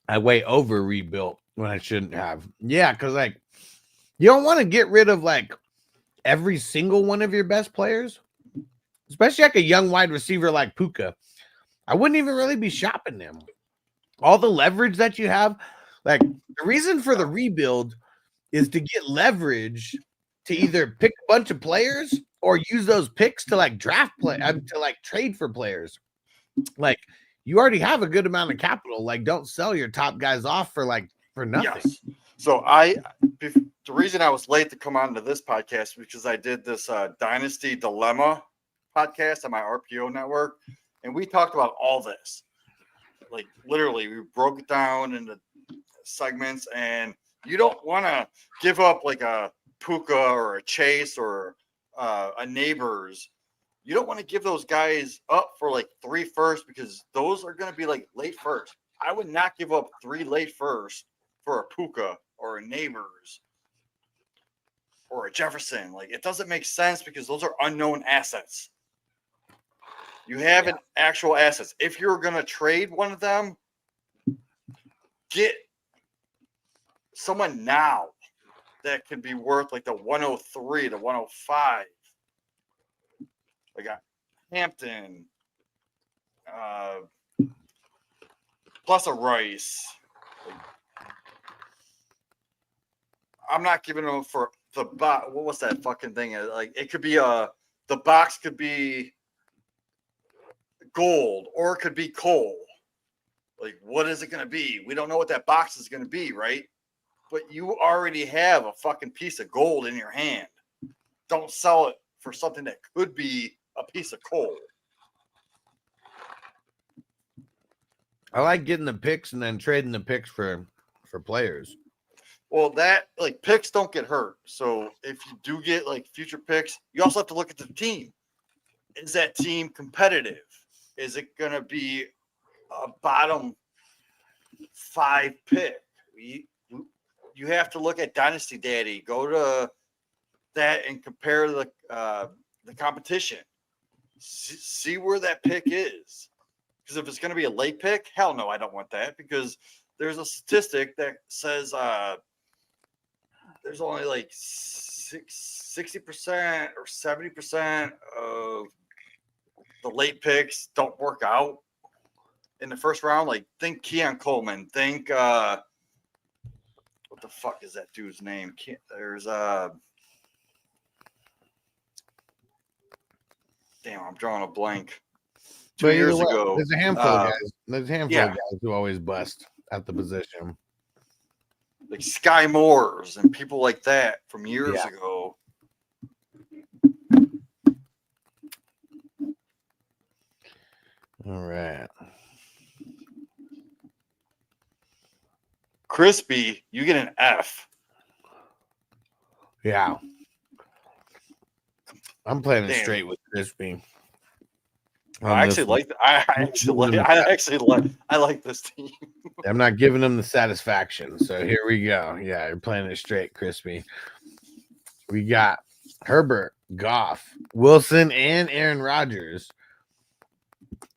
I way over rebuilt when I shouldn't have. Yeah, because like you don't want to get rid of like every single one of your best players, especially like a young wide receiver like Puka. I wouldn't even really be shopping them. All the leverage that you have, like the reason for the rebuild is to get leverage to either pick a bunch of players or use those picks to like to like trade for players. Like you already have a good amount of capital. Like don't sell your top guys off for nothing. Yes. So the reason I was late to come on to this podcast because I did this Dynasty Dilemma podcast on my RPO network, and we talked about all this. Like literally, we broke it down into segments, and you don't want to give up like a Puka or a Chase or a Neighbors. You don't want to give those guys up for like 3 firsts because those are going to be like late first. I would not give up 3 late firsts for a Puka or a Neighbors or a Jefferson. Like it doesn't make sense because those are unknown assets. You have an actual assets. If you're going to trade one of them, get someone now that can be worth like the 103, the 105. I got Hampton, plus a Rice. I'm not giving them for the box. What was that fucking thing? Like it could be the box could be gold or it could be coal. Like, what is it going to be? We don't know what that box is going to be, right? But you already have a fucking piece of gold in your hand. Don't sell it for something that could be a piece of coal. I like getting the picks and then trading the picks for players. Well, that like picks don't get hurt. So if you do get like future picks, you also have to look at the team. Is that team competitive? Is it going to be a bottom 5 pick? You have to look at Dynasty Daddy. Go to that and compare the competition. See where that pick is. Because if it's going to be a late pick, hell no, I don't want that. Because there's a statistic that says there's only like 60% or 70% of the late picks don't work out in the first round. Like, think Keon Coleman. Think what the fuck is that dude's name? There's damn, I'm drawing a blank. 2 years ago, there's a handful of guys. There's a handful of guys who always bust at the position. Like Sky Moores and people like that from years ago. All right. Crispy, you get an F. Yeah. I'm playing it straight with Crispy. I actually like this team. I'm not giving them the satisfaction. So here we go. Yeah, you're playing it straight, Crispy. We got Herbert, Goff, Wilson, and Aaron Rodgers.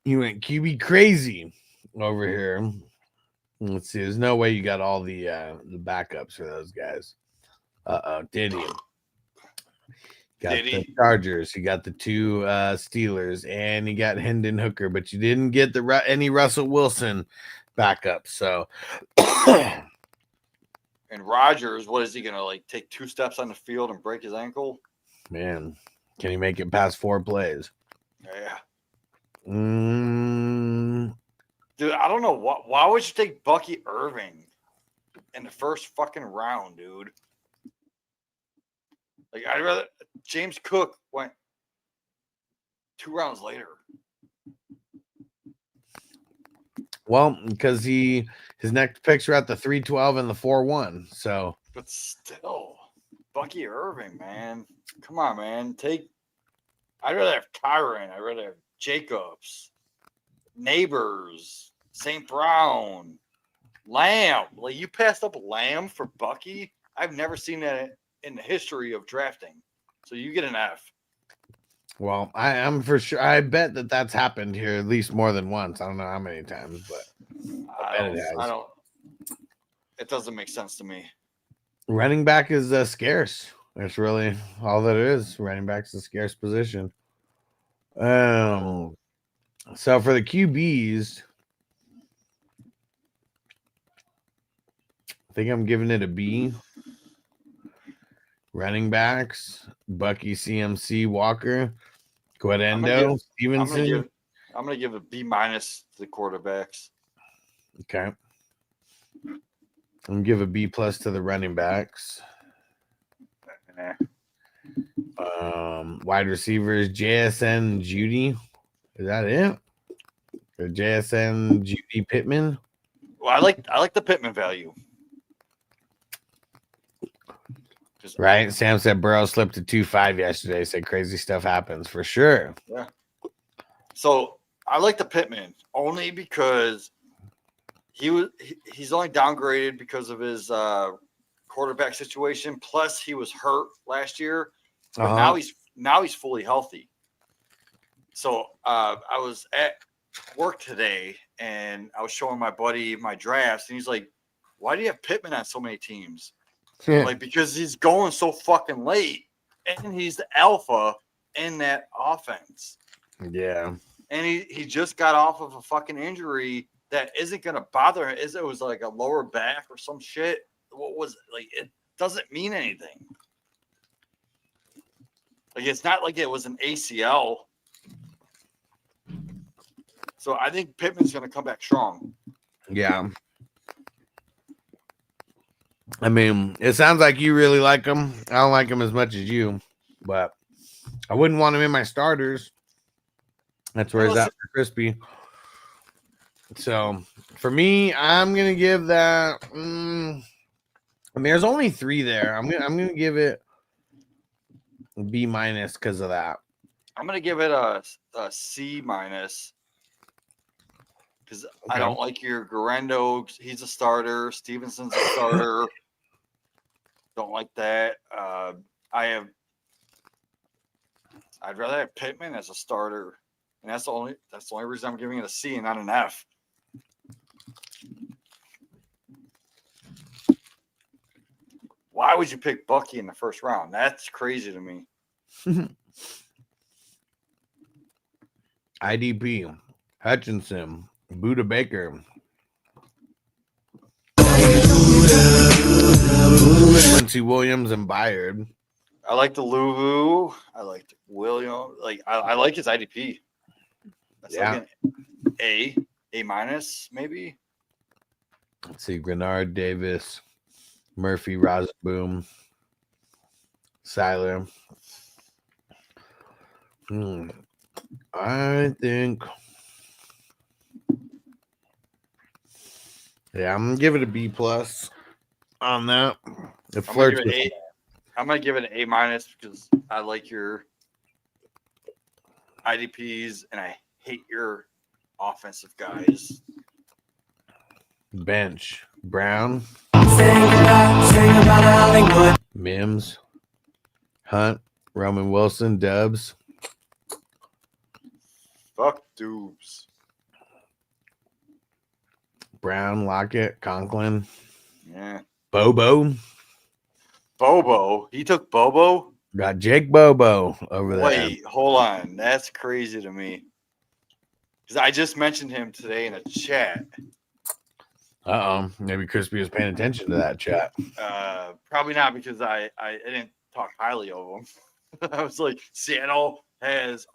You went QB crazy over here. Let's see. There's no way you got all the backups for those guys. Did you? Got the Chargers, you got the 2 Steelers, and you got Hendon Hooker, but you didn't get any Russell Wilson backup. So, and Rodgers, what is he gonna like? Take 2 steps on the field and break his ankle? Man, can he make it past 4 plays? Yeah. Dude, I don't know why would you take Bucky Irving in the first fucking round, dude? Like, I'd rather James Cook went 2 rounds later. Well, because his next picks are at the 3-12 and the 4-1. So, but still, Bucky Irving, man, come on, man. I'd rather have Kyron. I'd rather have Jacobs, Neighbors, St. Brown, Lamb. Like, you passed up Lamb for Bucky. I've never seen that in the history of drafting. So you get an F. Well, I am for sure. I bet that's happened here at least more than once. I don't know how many times, but I don't. It doesn't make sense to me. Running back is scarce. That's really all that it is. Running back's a scarce position. So for the QBs, I think I'm giving it a B. Running backs, Bucky, CMC, Walker, Guadendo, Stevenson. I'm gonna give a B- to the quarterbacks. Okay. I'm gonna give a B+ to the running backs. Wide receivers, JSN, Judy. Is that it? Or JSN, Judy, Pittman. Well, I like the Pittman value. Right. Sam said Burrow slipped to 2.5 yesterday. Said crazy stuff happens for sure. Yeah. So I like the Pittman only because he's only downgraded because of his quarterback situation. Plus, he was hurt last year, but now he's fully healthy. So I was at work today and I was showing my buddy my drafts, and he's like, "Why do you have Pittman on so many teams?" Like, because he's going so fucking late, and he's the alpha in that offense. Yeah. And he just got off of a fucking injury that isn't going to bother him. It was like a lower back or some shit. What was it? Like, it doesn't mean anything. Like, it's not like it was an ACL. So I think Pittman's going to come back strong. Yeah. I mean, it sounds like you really like him. I don't like him as much as you, but I wouldn't want him in my starters. That's where he's at for Crispy. So for me, I'm gonna give that. I mean, there's only 3 there. I'm gonna give it B- because of that. I'm going to give it a C- because I don't like your Guerrero. He's a starter. Stevenson's a starter. Don't like that. I'd rather have Pittman as a starter, and that's the only reason I'm giving it a C and not an F. Why would you pick Bucky in the first round? That's crazy to me. IDP, Hutchinson, Buda Baker, Quincy Williams, and Byard. I like the Luvu. I like the William. I like his IDP. That's like an A minus maybe. Let's see: Grenard, Davis, Murphy, Rosboom, Seiler. I think, yeah, I'm gonna give it a B+ on that. It flirts with I'm gonna give it an A- because I like your IDPs and I hate your offensive guys. Bench: Brown, Mims, Hunt, Roman Wilson, Dubs. Fuck Dubs. Brown, Lockett, Conklin. Yeah. Bobo. He took Bobo? Got Jake Bobo over there. Wait, hold on. That's crazy to me. Because I just mentioned him today in a chat. Maybe Crispy was paying attention to that chat. Probably not, because I didn't talk highly of him. I was like, Seattle has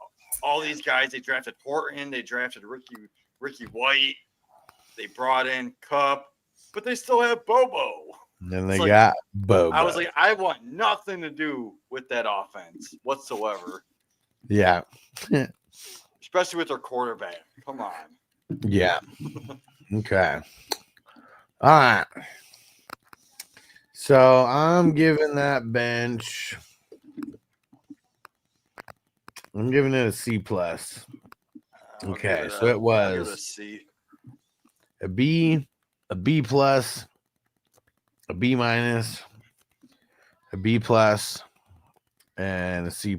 all these guys. They drafted Horton. They drafted Ricky White. They brought in Cup. But they still have Bobo. And then they got Bobo. I was like, I want nothing to do with that offense whatsoever. Yeah. Especially with their quarterback. Come on. Yeah. Okay. All right. So I'm giving that bench. I'm giving it a C+. Okay, so it was a B, a B+, a B-, a B+, and a C+.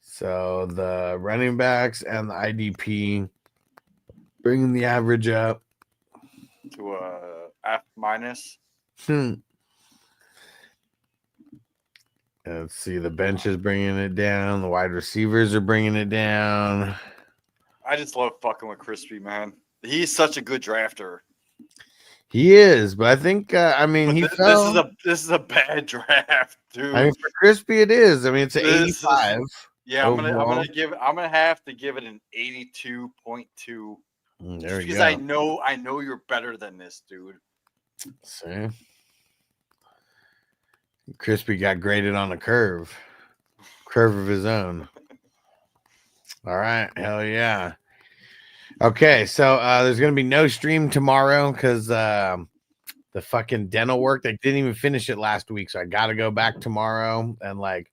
So the running backs and the IDP bringing the average up to a F-. Let's see. The bench is bringing it down. The wide receivers are bringing it down. I just love fucking with Crispy, man. He's such a good drafter. He is, but I think this is a bad draft, dude. I mean, for Crispy, it is. I mean, it's an 85. Yeah, I'm gonna have to give it an 82.2. There we because go. I know you're better than this, dude. See, Crispy got graded on a curve of his own. All right, hell yeah. Okay, so there's gonna be no stream tomorrow because the fucking dental work, they didn't even finish it last week, so I gotta go back tomorrow and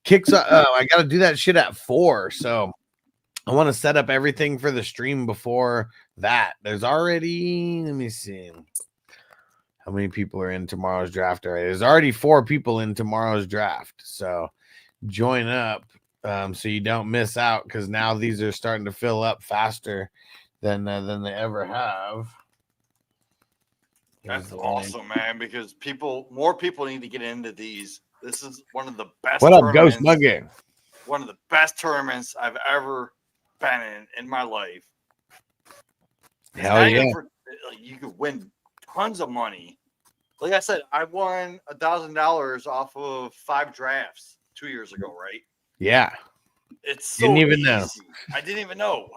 kicks up. I gotta do that shit at 4, so I want to set up everything for the stream before that. There's already, let me see how many people are in tomorrow's draft already. There's already 4 people in tomorrow's draft, so join up so you don't miss out, because now these are starting to fill up faster than they ever have. That's awesome, man, because more people need to get into these. This is one of the best. What up, Ghost Nugget? One of the best tournaments I've ever been in my life. Hell yeah. You could win tons of money. Like I said, I won $1,000 off of 5 drafts 2 years ago, right? Yeah. It's so Didn't even easy. know. I didn't even know.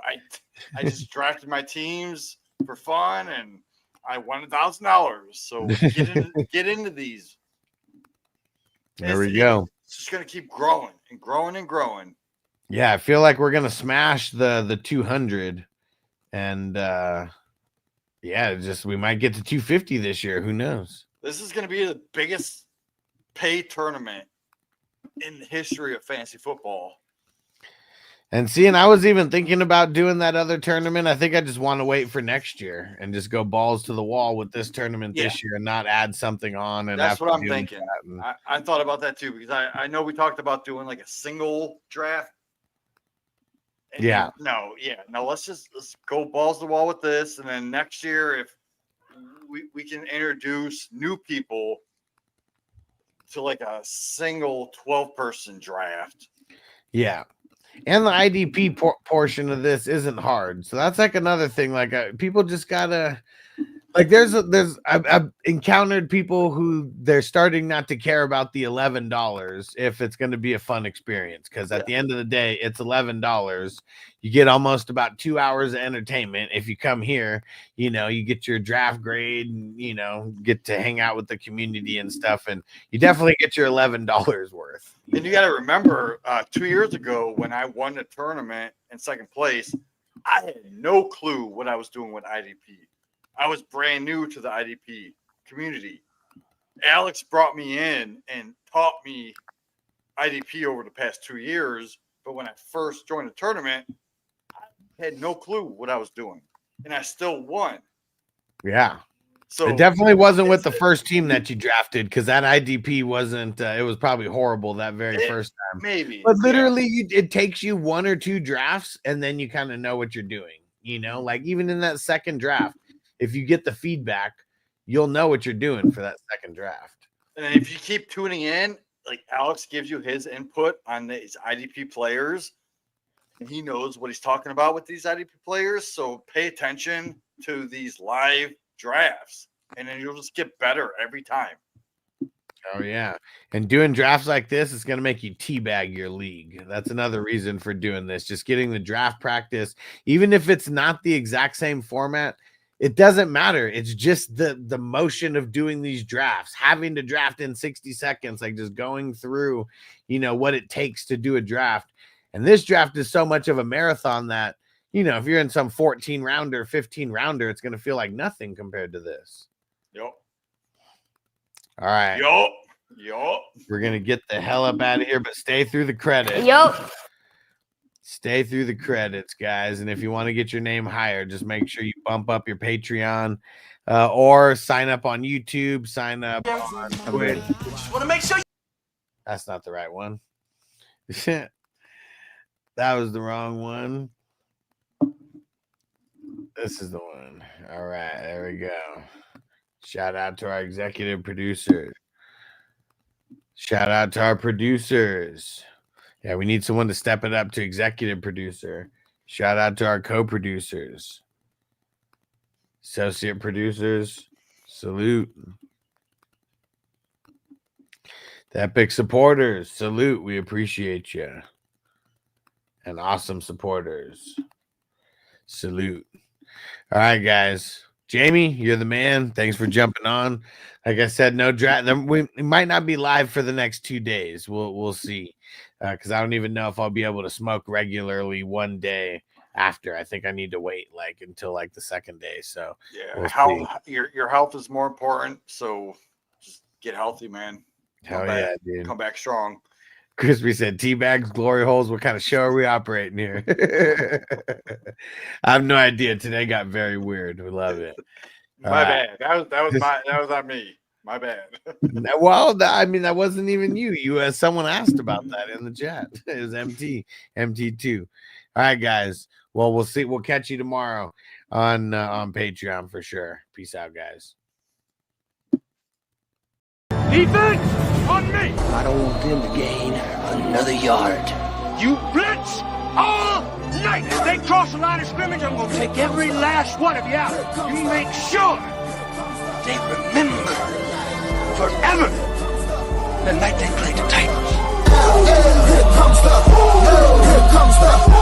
I just drafted my teams for fun, and I won $1,000. So get into these. There we go. It's just gonna keep growing and growing and growing. Yeah, I feel like we're gonna smash the 200, and yeah, just we might get to 250 this year. Who knows? This is gonna be the biggest pay tournament in the history of fantasy football. And seeing, I was even thinking about doing that other tournament. I think I just want to wait for next year and just go balls to the wall with this tournament this year and not add something on. And that's what I'm thinking. I thought about that too, because I know we talked about doing like a single draft. And no, let's go balls to the wall with this. And then next year, if we can introduce new people to like a single 12-person draft. Yeah. And the IDP portion of this isn't hard. So that's like another thing. Like people just gotta like, I've encountered people who they're starting not to care about the $11 if it's going to be a fun experience. Cause at the end of the day, it's $11. You get almost about 2 hours of entertainment. If you come here, you know, you get your draft grade and, you know, get to hang out with the community and stuff. And you definitely get your $11 worth. And you got to remember 2 years ago when I won the tournament in second place, I had no clue what I was doing with IDP. I was brand new to the IDP community. Alex brought me in and taught me IDP over the past 2 years. But when I first joined the tournament, I had no clue what I was doing. And I still won. Yeah. So it definitely wasn't with the first team that you drafted, because that IDP wasn't, it was probably horrible that very first time. Maybe. But literally, it takes you 1 or 2 drafts, and then you kind of know what you're doing. You know, like even in that second draft, if you get the feedback, you'll know what you're doing for that second draft. And if you keep tuning in, like Alex gives you his input on these IDP players, and he knows what he's talking about with these IDP players. So pay attention to these live drafts, and then you'll just get better every time. Oh, yeah. And doing drafts like this is going to make you teabag your league. That's another reason for doing this. Just getting the draft practice, even if it's not the exact same format, it doesn't matter. It's just the motion of doing these drafts, having to draft in 60 seconds, like just going through, you know, what it takes to do a draft. And this draft is so much of a marathon that, you know, if you're in some 14 rounder, 15 rounder, it's going to feel like nothing compared to this. Yep. All right. Yup. We're going to get the hell up out of here, but stay through the credits. Yup. Stay through the credits, guys. And if you want to get your name higher, just make sure you bump up your Patreon or sign up on YouTube, sign up on Twitch. Just want to make sure. That's not the right one. That was the wrong one. This is the one. All right, there we go. Shout out to our executive producer. Shout out to our producers. Yeah, we need someone to step it up to executive producer. Shout out to our co-producers. Associate producers. Salute. The epic supporters. Salute. We appreciate you. And awesome supporters. Salute. All right, guys. Jamie, you're the man. Thanks for jumping on. Like I said, no draft. We might not be live for the next 2 days. We'll see. Because I don't even know if I'll be able to smoke regularly one day after. I think I need to wait like until like the second day. So yeah, your health is more important. So just get healthy, man. Hell yeah, dude. Come back strong. Crispy said, teabags, glory holes. What kind of show are we operating here? I have no idea. Today got very weird. We love it. My bad. That was on me. My bad. Well, I mean, that wasn't even you. Someone asked about that in the chat. It was MT2. All right, guys. Well, we'll see. We'll catch you tomorrow on Patreon for sure. Peace out, guys. Defense on me. I don't want them to gain another yard. You blitz all night. If they cross the line of scrimmage, I'm gonna take every last one of you out. You make sure they remember forever the night they played the Titans. Here comes the comes back.